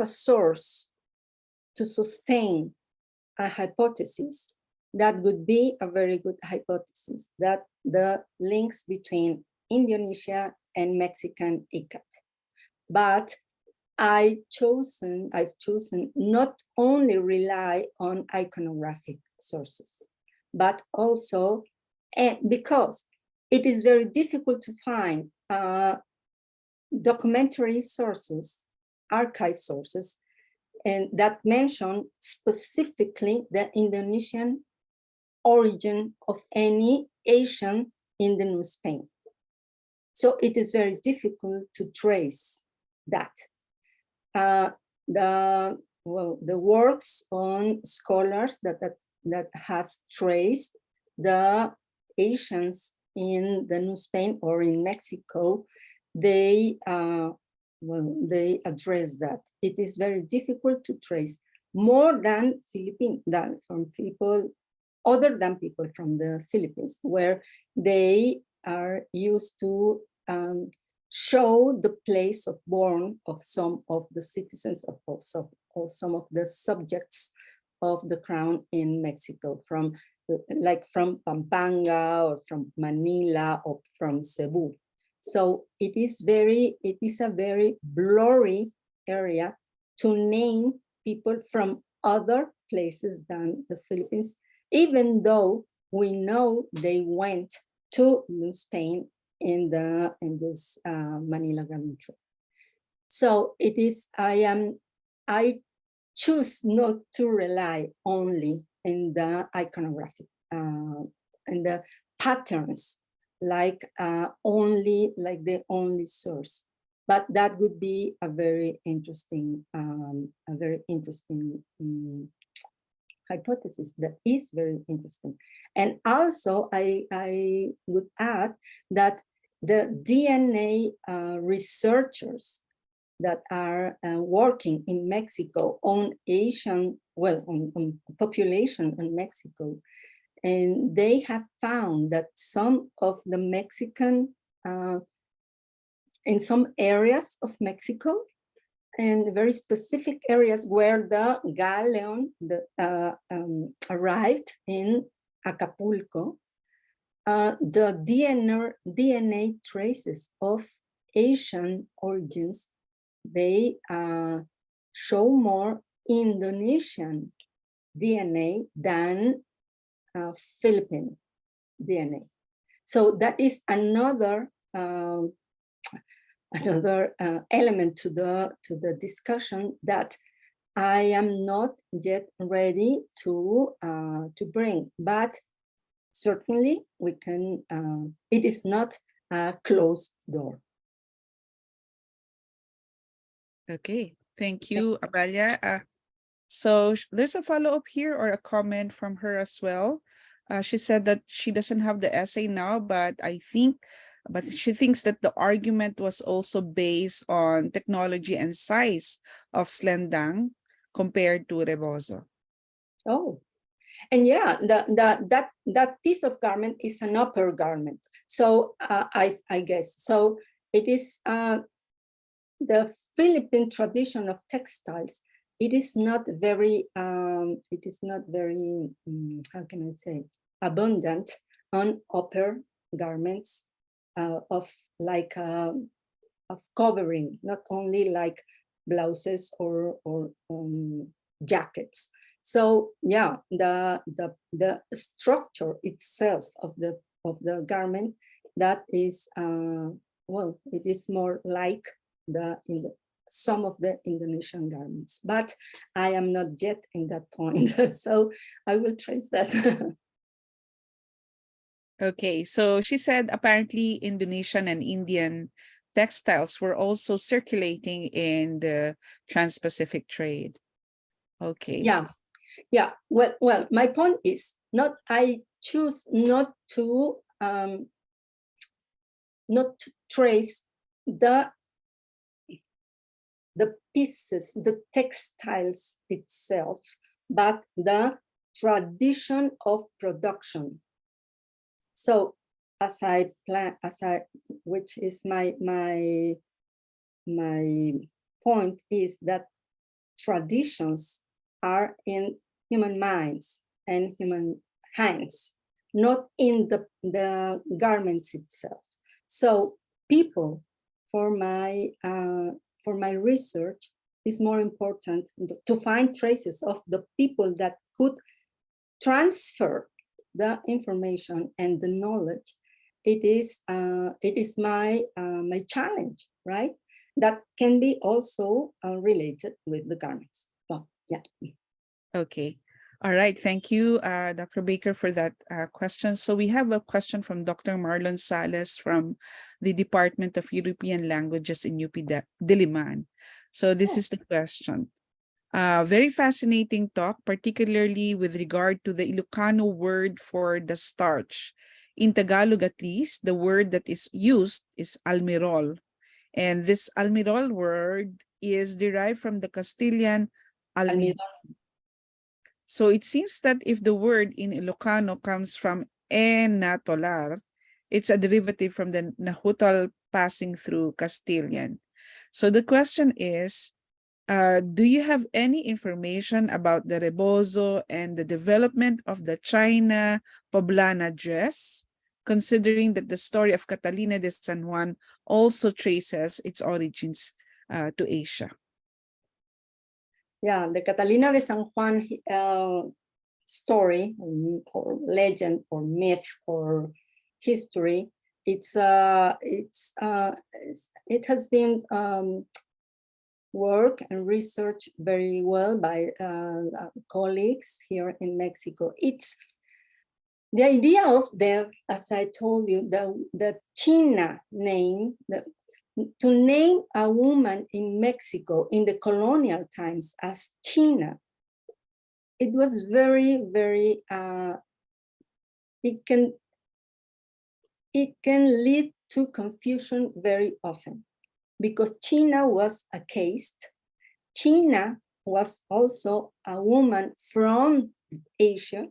source to sustain a hypothesis, that would be a very good hypothesis, that the links between Indonesia and Mexican ikat. But I've chosen not only rely on iconographic sources, but also because it is very difficult to find documentary sources, archive sources, and that mention specifically the Indonesian origin of any Asian in the New Spain. So it is very difficult to trace that. The works on scholars that have traced the Asians in the New Spain or in Mexico, they well, they address that. It is very difficult to trace more than from people, other than people from the Philippines, where they are used to show the place of born of some of the citizens of also, or some of the subjects of the crown in Mexico, from from Pampanga or from Manila or from Cebu. So it is a very blurry area to name people from other places than the Philippines, even though we know they went to Spain in this Manila garment trade. So it is, I choose not to rely only in the iconographic and the patterns like the only source, but that would be a very interesting hypothesis. That is very interesting. And also I would add that the DNA researchers that are working in Mexico on Asian, well, on population in Mexico, and they have found that some of the Mexican, in some areas of Mexico, and very specific areas where the galleon arrived in Acapulco, the DNA traces of Asian origins, they show more Indonesian DNA than Philippine DNA. So that is another element to the discussion that I am not yet ready to bring, but certainly we can. It is not a closed door. Okay, thank you, Amalia. So there's a follow-up here or a comment from her as well. She said that she doesn't have the essay now, but she thinks that the argument was also based on technology and size of Slendang compared to Rebozo. Oh, and yeah, that piece of garment is an upper garment. So I guess so. It is the Philippine tradition of textiles. It is not very how can I say, abundant on upper garments of covering, not only like blouses or jackets. So yeah, the structure itself of the garment, that is well, it is more like some of the Indonesian garments, but I am not yet in that point. So I will trace that. Okay, so she said apparently Indonesian and Indian textiles were also circulating in the Trans-Pacific trade. Okay. Yeah. Well, my point is I choose not to trace the pieces, the textiles itself, but the tradition of production. So which is my point is that traditions are in human minds and human hands, not in the garments itself. So people, for my research, is more important to find traces of the people that could transfer the information and the knowledge. It is my challenge, right? That can be also related with the garments. Well, yeah. Okay. All right. Thank you, Dr. Baker, for that question. So we have a question from Dr. Marlon Sales from the Department of European Languages in UP Diliman. So this is the question. Very fascinating talk, particularly with regard to the Ilocano word for the starch. In Tagalog, at least, the word that is used is almirol. And this almirol word is derived from the Castilian almidón. So it seems that if the word in Ilocano comes from enatolar, it's a derivative from the Nahuatl passing through Castilian. So the question is, do you have any information about the rebozo and the development of the China poblana dress, considering that the story of Catalina de San Juan also traces its origins to Asia? Yeah, the Catalina de San Juan story or legend or myth or history, it has been worked and researched very well by colleagues here in Mexico. It's the idea of the, as I told you, the China name, to name a woman in Mexico in the colonial times as China, it was very, very, it can lead to confusion very often, because China was a caste. China was also a woman from Asia,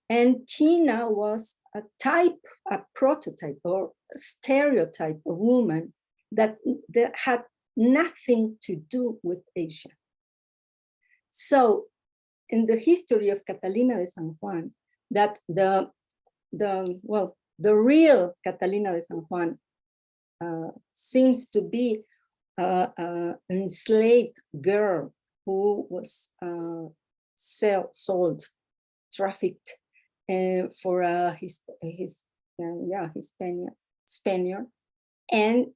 and China was a prototype or stereotype of woman that had nothing to do with Asia. So in the history of Catalina de San Juan, that the real Catalina de San Juan seems to be an enslaved girl who was sold, trafficked for Spaniard, and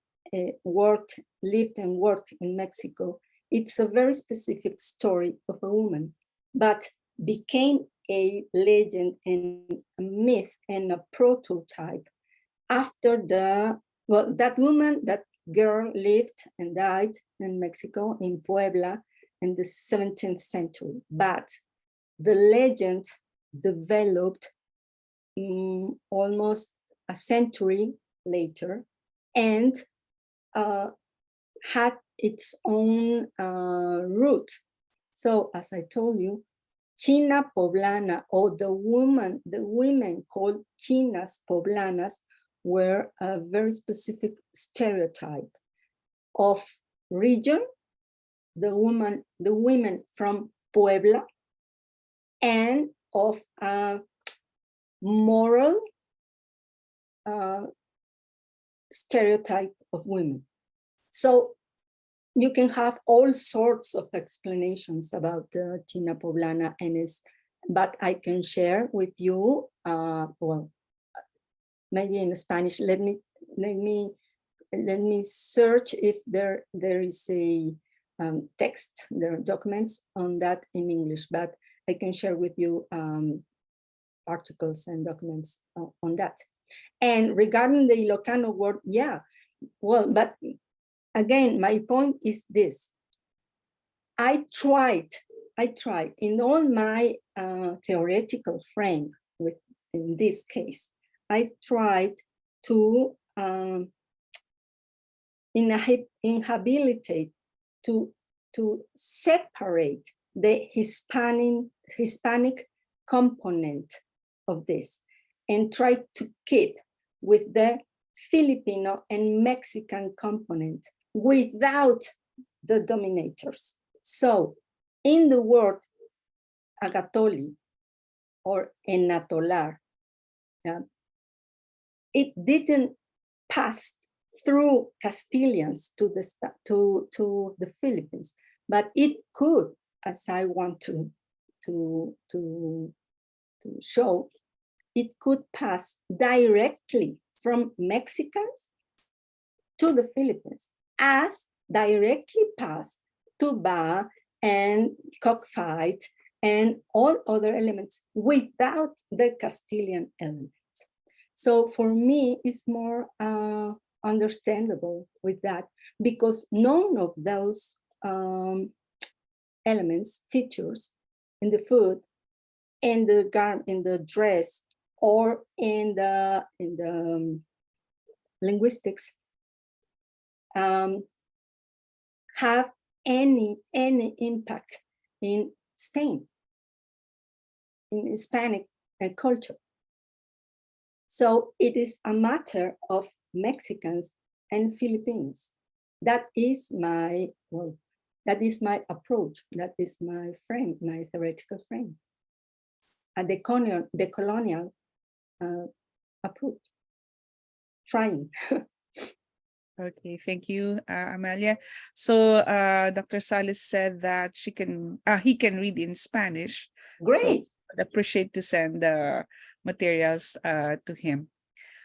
lived and worked in Mexico. It's a very specific story of a woman, but became a legend and a myth and a prototype after that girl lived and died in Mexico, in Puebla, in the 17th century. But the legend developed almost a century later and had its own root. So as I told you, China poblana, or the women called Chinas poblanas, were a very specific stereotype of region, the women from Puebla, and of a moral stereotype of women. So you can have all sorts of explanations about the China poblana, but I can share with you, maybe in Spanish. Let me search if there is a text, there are documents on that in English, but I can share with you articles and documents on that. And regarding the Ilocano word, yeah, well, but again, my point is this. I tried in all my theoretical frame in this case, I tried to inhabilitate, to separate the Hispanic component of this and try to keep with the Filipino and Mexican component without the dominators. So in the word agatoli or enatolar, it didn't pass through Castilians to the Philippines, but it could, as I want to show, it could pass directly from Mexicans to the Philippines, as directly passed to Ba and cockfight and all other elements without the Castilian elements. So for me, it's more understandable with that, because none of those elements, features in the food, in the garment, in the dress, or in the linguistics have any impact in Spain, in Hispanic culture. So it is a matter of Mexicans and Filipinos. That is my, well, that is my approach. That is my frame, my theoretical frame. And the colonial approach, trying. Okay, thank you, Amalia. So Dr. Salis said that he can read in Spanish. So Great. I'd appreciate to send the materials to him.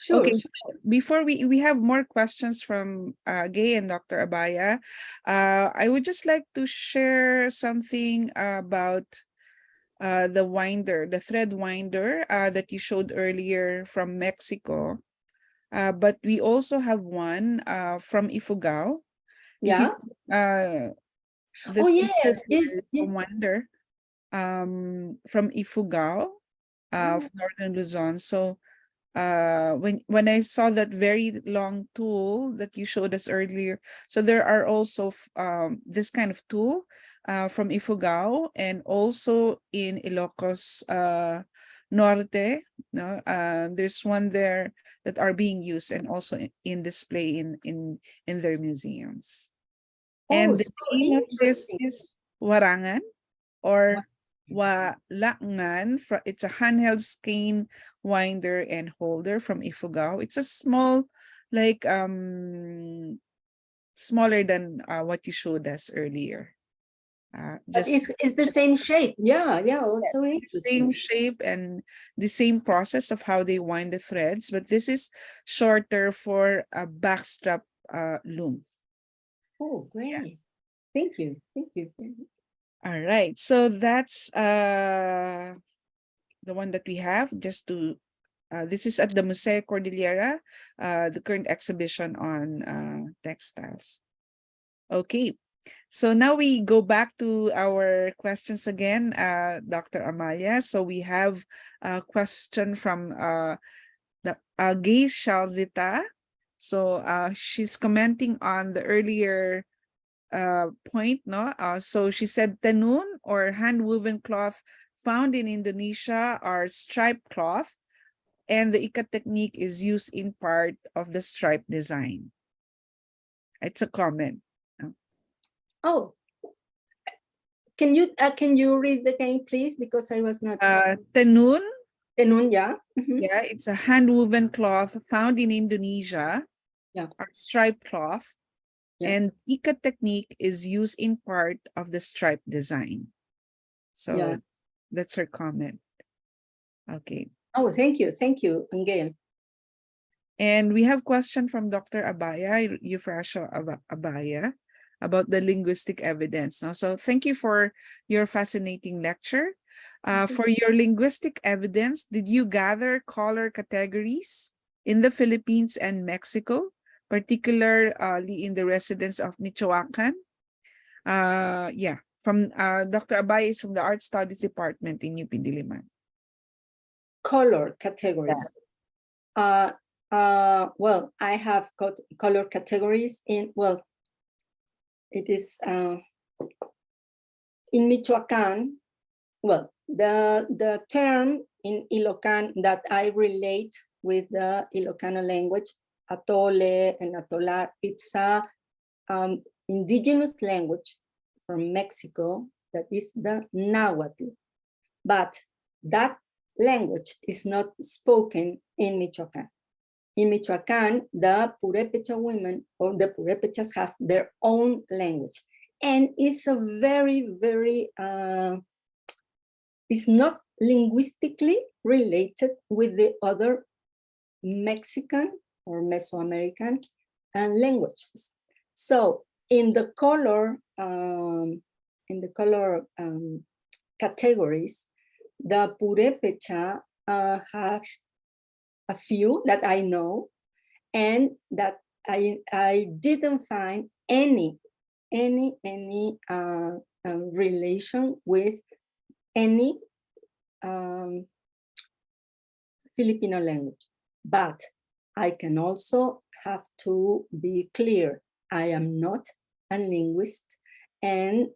Sure. Okay, so before we have more questions from Gay and Dr. Abaya, I would just like to share something about the winder, the thread winder that you showed earlier from Mexico. But we also have one from Ifugao. Yeah. The Oh yes, yes, yes. winder from Ifugao of Northern Luzon. So when I saw that very long tool that you showed us earlier, so there are also this kind of tool from Ifugao and also in Ilocos Norte. No, there's one there that are being used and also in display in their museums. Oh, And the so name of this interesting. is warangan or walangan. It's a handheld skein winder and holder from Ifugao. It's a small, like smaller than what you showed us earlier. But Just it's the same shape. Yeah, yeah, also the interesting. same shape and the same process of how they wind the threads, but this is shorter for a backstrap loom. Oh, great. Thank you. Thank you. All right, so that's the one that we have. Just to this is at the Museo Cordillera, the current exhibition on textiles. Okay, so now we go back to our questions again, Dr. Amalia. So we have a question from the Gay Shalzita. So she's commenting on the earlier point, no? So she said tenun or hand-woven cloth found in Indonesia are striped cloth, and the Ikat technique is used in part of the stripe design. It's a comment. Oh, can you read the name, please? Because I was not. Tenun. Tenun, yeah. Yeah, it's a hand-woven cloth found in Indonesia. Yeah. Striped cloth. Yeah. And Ikat technique is used in part of the stripe design. So yeah. that's her comment. Okay. Oh, thank you. Thank you, Angel. And we have question from Dr. Abaya, Euphrasia Abaya, about the linguistic evidence. No? So thank you for your fascinating lecture. For your linguistic evidence, did you gather color categories in the Philippines and Mexico, particularly in the residents of Michiocan? Yeah, from Dr. Abaya is from the Art Studies Department in UP Diliman. Color categories. Yeah. Well, I have got color categories in, well, it is in Michoacan. Well, the term in Ilocan that I relate with the Ilocano language, atole and atolar, it's a indigenous language from Mexico that is the Nahuatl. But that language is not spoken in Michoacan. In Michoacan, the Purepecha women or the Purepechas have their own language. And it's a very, very, it's not linguistically related with the other Mexican or Mesoamerican languages. So in the color categories, the Purepecha have a few that I know, and that I didn't find any relation with any Filipino language. But I can also have to be clear I am not a linguist, and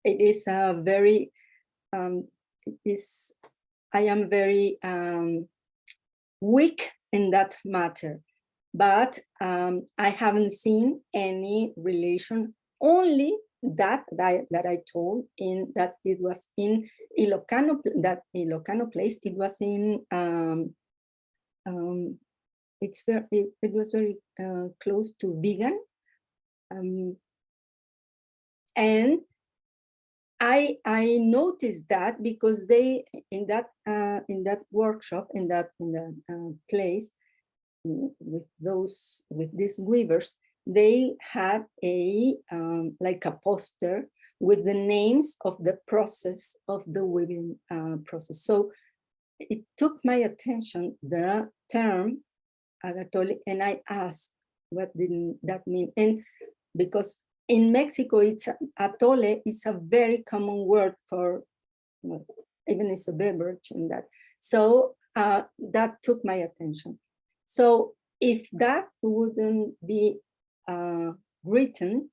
it is a very, I am very weak in that matter, but I haven't seen any relation, only that I told in that it was in Ilocano, that Ilocano place. It was in it was very close to vegan, and I noticed that because they in that workshop, in that place, with these weavers, they had a like a poster with the names of the process of the weaving process. So it took my attention, the term agatole, and I asked, what did that mean? And because in Mexico, it's atole is a very common word for, well, even it's a beverage and that. So that took my attention. So if that wouldn't be written,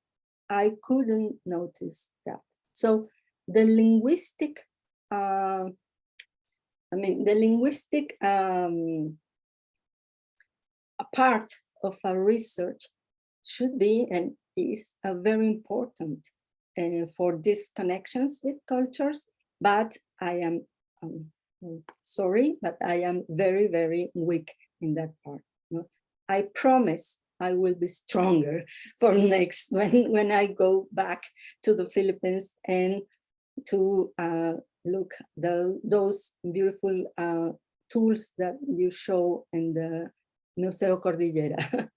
I couldn't notice that. So the linguistic, the linguistic part of a research should be and is very important for these connections with cultures, but I am sorry, but I am very, very weak in that part. No? I promise I will be stronger for next, when I go back to the Philippines and to look those beautiful tools that you show in the Museo Cordillera.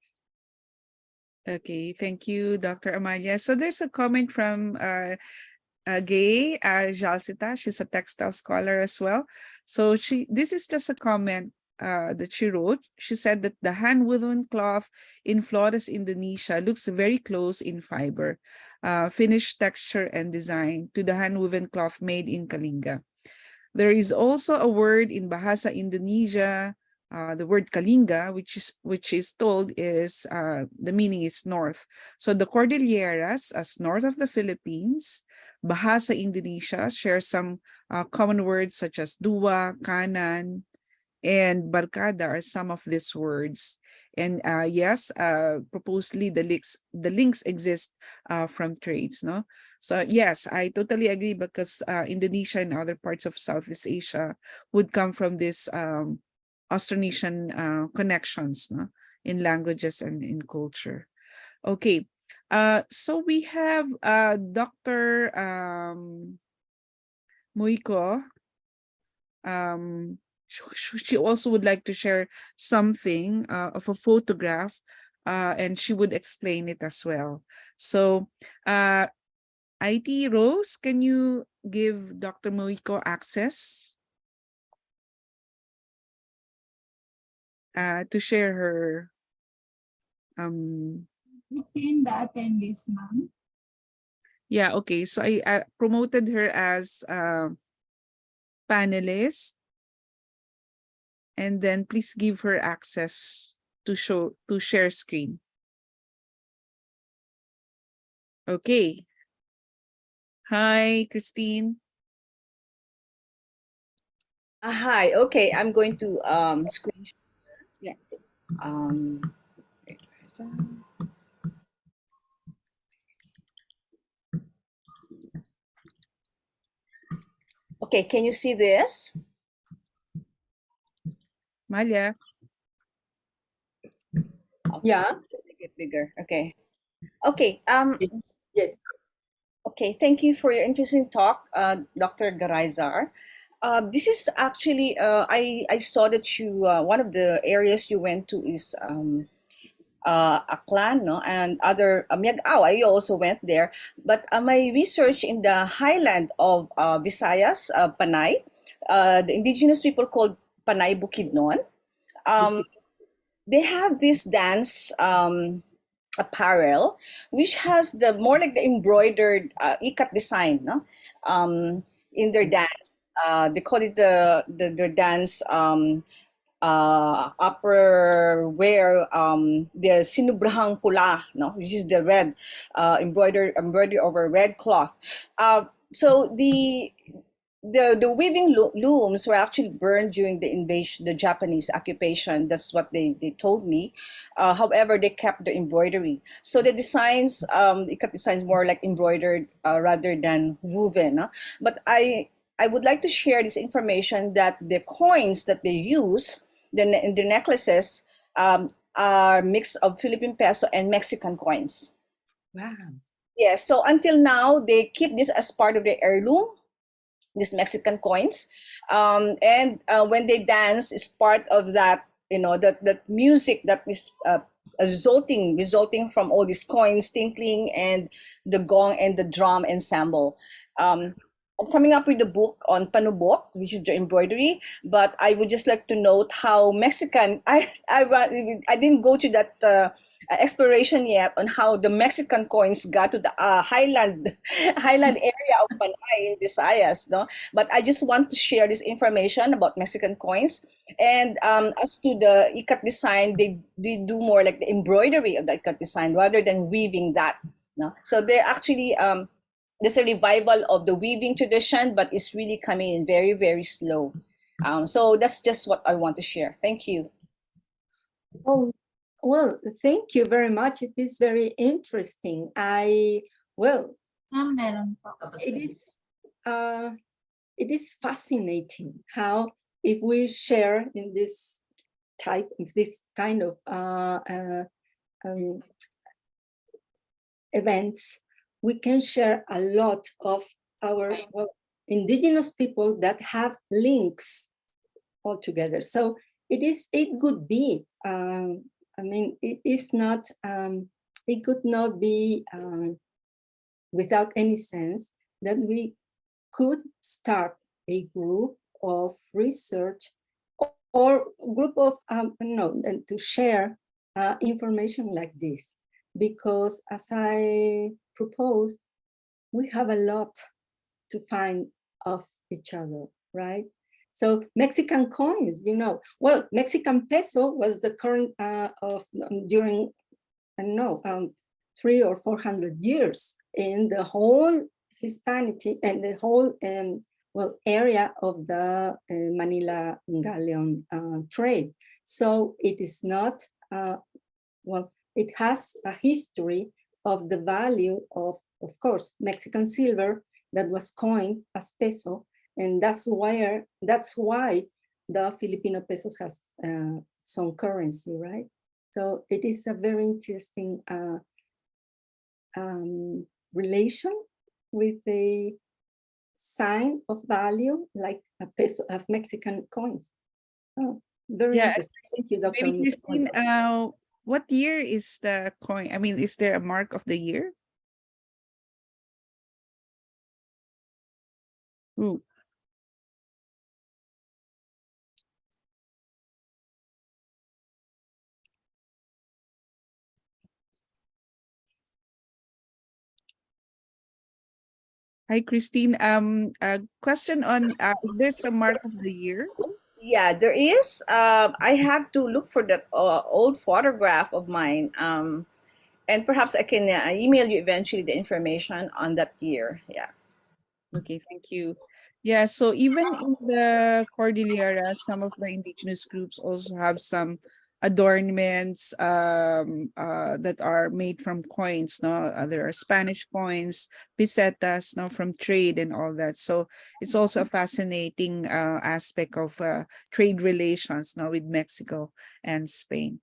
Okay, thank you, Dr. Amalia. So there's a comment from Gay Jalsita. She's a textile scholar as well. So this is just a comment that she wrote. She said that the hand-woven cloth in Flores, Indonesia looks very close in fiber, finish, texture, and design to the hand-woven cloth made in Kalinga. There is also a word in Bahasa Indonesia, the word Kalinga, which is told is the meaning is north. So the Cordilleras, as north of the Philippines, Bahasa Indonesia shares some common words such as dua, kanan, and barkada are some of these words. And yes, proposally the links exist from trades, no? So yes, I totally agree, because Indonesia and other parts of Southeast Asia would come from this Austronesian connections, no? In languages and in culture. Okay, so we have Dr. Muiko. She also would like to share something of a photograph, and she would explain it as well. So IT Rose, can you give Dr. Muiko access to share her Within the attendees, ma'am. yeah, okay, so I promoted her as panelist, and then please give her access to share screen. Okay. Hi, Christine. Hi. Okay, I'm going to screen. Yeah. Okay, can you see this? Malia. Yeah. Make it bigger. Okay. Okay. Yes. Okay. Thank you for your interesting talk, Dr. Garayzar. This is actually I saw that you one of the areas you went to is Aklan, no, and other Miag-Aw. I also went there, but my research in the highland of Visayas, Panay, the indigenous people called Panay Bukidnon. They have this dance apparel, which has the more like the embroidered ikat design, no, in their dance. They call it the dance upper wear, the sinubrahang pula, no, which is the red, embroidery over red cloth. So the weaving looms were actually burned during the invasion, the Japanese occupation. That's what they told me. However, they kept the embroidery. So the designs, the Ikat designs more like embroidered rather than woven. But I would like to share this information that the coins that they use, the necklaces, are mix of Philippine peso and Mexican coins. Wow. Yes, so until now, they keep this as part of their heirloom, these Mexican coins. And when they dance, is part of that, that music that is resulting from all these coins tinkling and the gong and the drum ensemble. I'm coming up with a book on panubok, which is the embroidery, but I would just like to note how Mexican, I didn't go to that exploration yet on how the Mexican coins got to the highland highland area of Panay in Visayas, no? But I just want to share this information about Mexican coins. And as to the ikat design, they do more like the embroidery of the ikat design rather than weaving that, no? So they're actually there's a revival of the weaving tradition, but it's really coming in very, very slow. So that's just what I want to share. Thank you. Oh, well, thank you very much. It is very interesting. Well, Meron po. it is fascinating how if we share in this type of this kind of events, we can share a lot of our indigenous people that have links all together. So it could be, I mean, it is not, it could not be without any sense that we could start a group of research or group of, and to share information like this. Because as I proposed, we have a lot to find of each other, right? So Mexican coins, well, Mexican peso was the current of during, I don't know, 300 or 400 years in the whole Hispanity and the whole area of the Manila galleon trade. So it is not, it has a history of the value of course, Mexican silver that was coined as peso, and that's why the Filipino pesos has some currency, right? So it is a very interesting relation with a sign of value like a peso of Mexican coins. Oh, very interesting. Thank you, Dr. Maybe Christine, what year is the coin? I mean, is there a mark of the year? Ooh. Hi, Christine. A question on if there's a mark of the year. Yeah, there is. I have to look for that old photograph of mine. And perhaps I can email you eventually the information on that year. Yeah. Okay, thank you. Yeah, so even in the Cordillera, some of the indigenous groups also have some adornments that are made from coins. No, there are Spanish coins, pesetas, no, from trade and all that. So it's also a fascinating aspect of trade relations now with Mexico and Spain.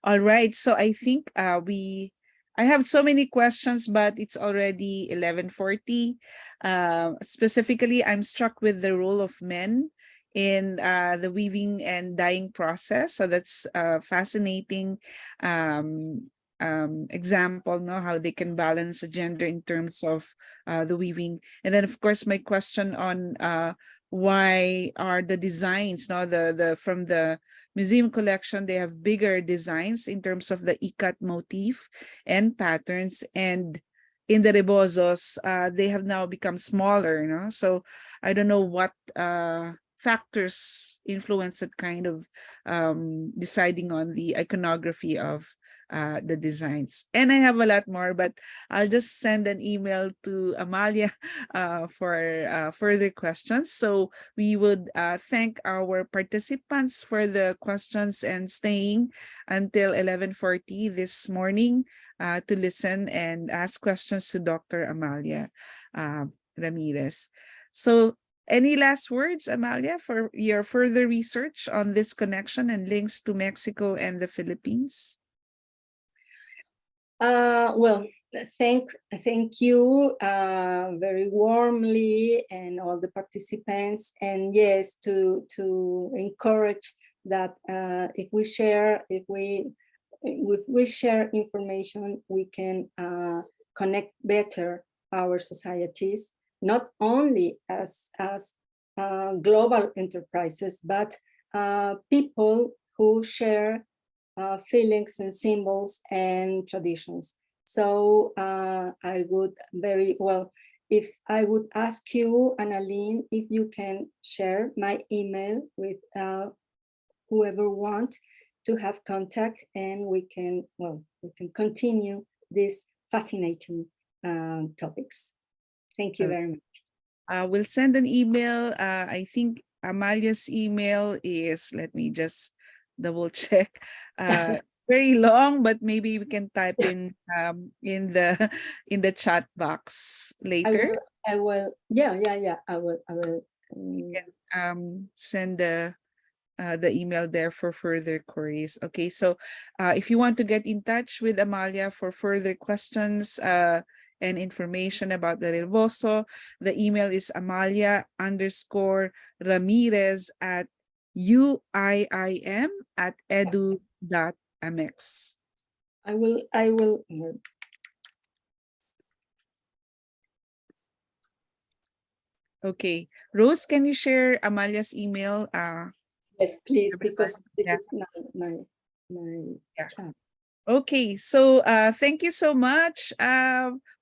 All right, so I think I have so many questions, but it's already 11:40. Specifically, I'm struck with the role of men in the weaving and dyeing process. So that's a fascinating example, no, how they can balance the gender in terms of the weaving. And then, of course, my question on why are the designs, no, the from the museum collection, they have bigger designs in terms of the ikat motif and patterns, and in the rebozos they have now become smaller, so I don't know what factors influence that kind of deciding on the iconography of the designs. And I have a lot more, but I'll just send an email to Amalia for further questions. So we would thank our participants for the questions and staying until 11:40 this morning to listen and ask questions to Dr. Amalia Ramirez. So any last words, Amalia, for your further research on this connection and links to Mexico and the Philippines? Well, thank you very warmly, and all the participants. And yes, to encourage that if we share information, we can connect better our societies, not only as global enterprises, but people who share feelings and symbols and traditions. So I would very well, if I would ask you, Annalene, if you can share my email with whoever want to have contact, and we can continue these fascinating topics. Thank you very much. We'll send an email. I think Amalia's email is, let me just double check. Very long, but maybe we can type in the chat box later. I will. Yeah. I will. You can send the email there for further queries. Okay, so if you want to get in touch with Amalia for further questions and information about the Rebozo, the email is amalia_ramirez at uiim@edu.mx. I will. Okay, Rose, can you share Amalia's email? Yes, please, because this Yeah. is my Yeah. chat. Okay, so thank you so much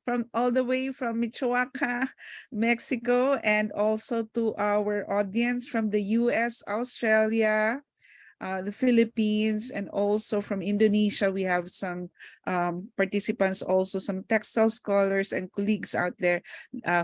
from all the way from Michoacan, Mexico, and also to our audience from the US, Australia, the Philippines, and also from Indonesia. We have some participants, also some textile scholars and colleagues out there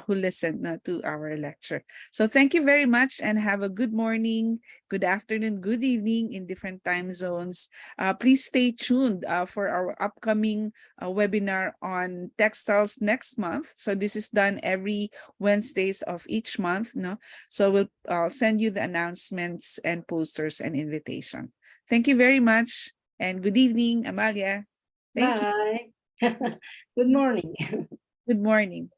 who listen to our lecture. So thank you very much, and have a good morning, good afternoon, good evening in different time zones. Please stay tuned for our upcoming webinar on textiles next month. So this is done every Wednesdays of each month. No, so we'll send you the announcements and posters and invitation. Thank you very much, and good evening, Amalia. Thank you. Bye. Good morning. Good morning.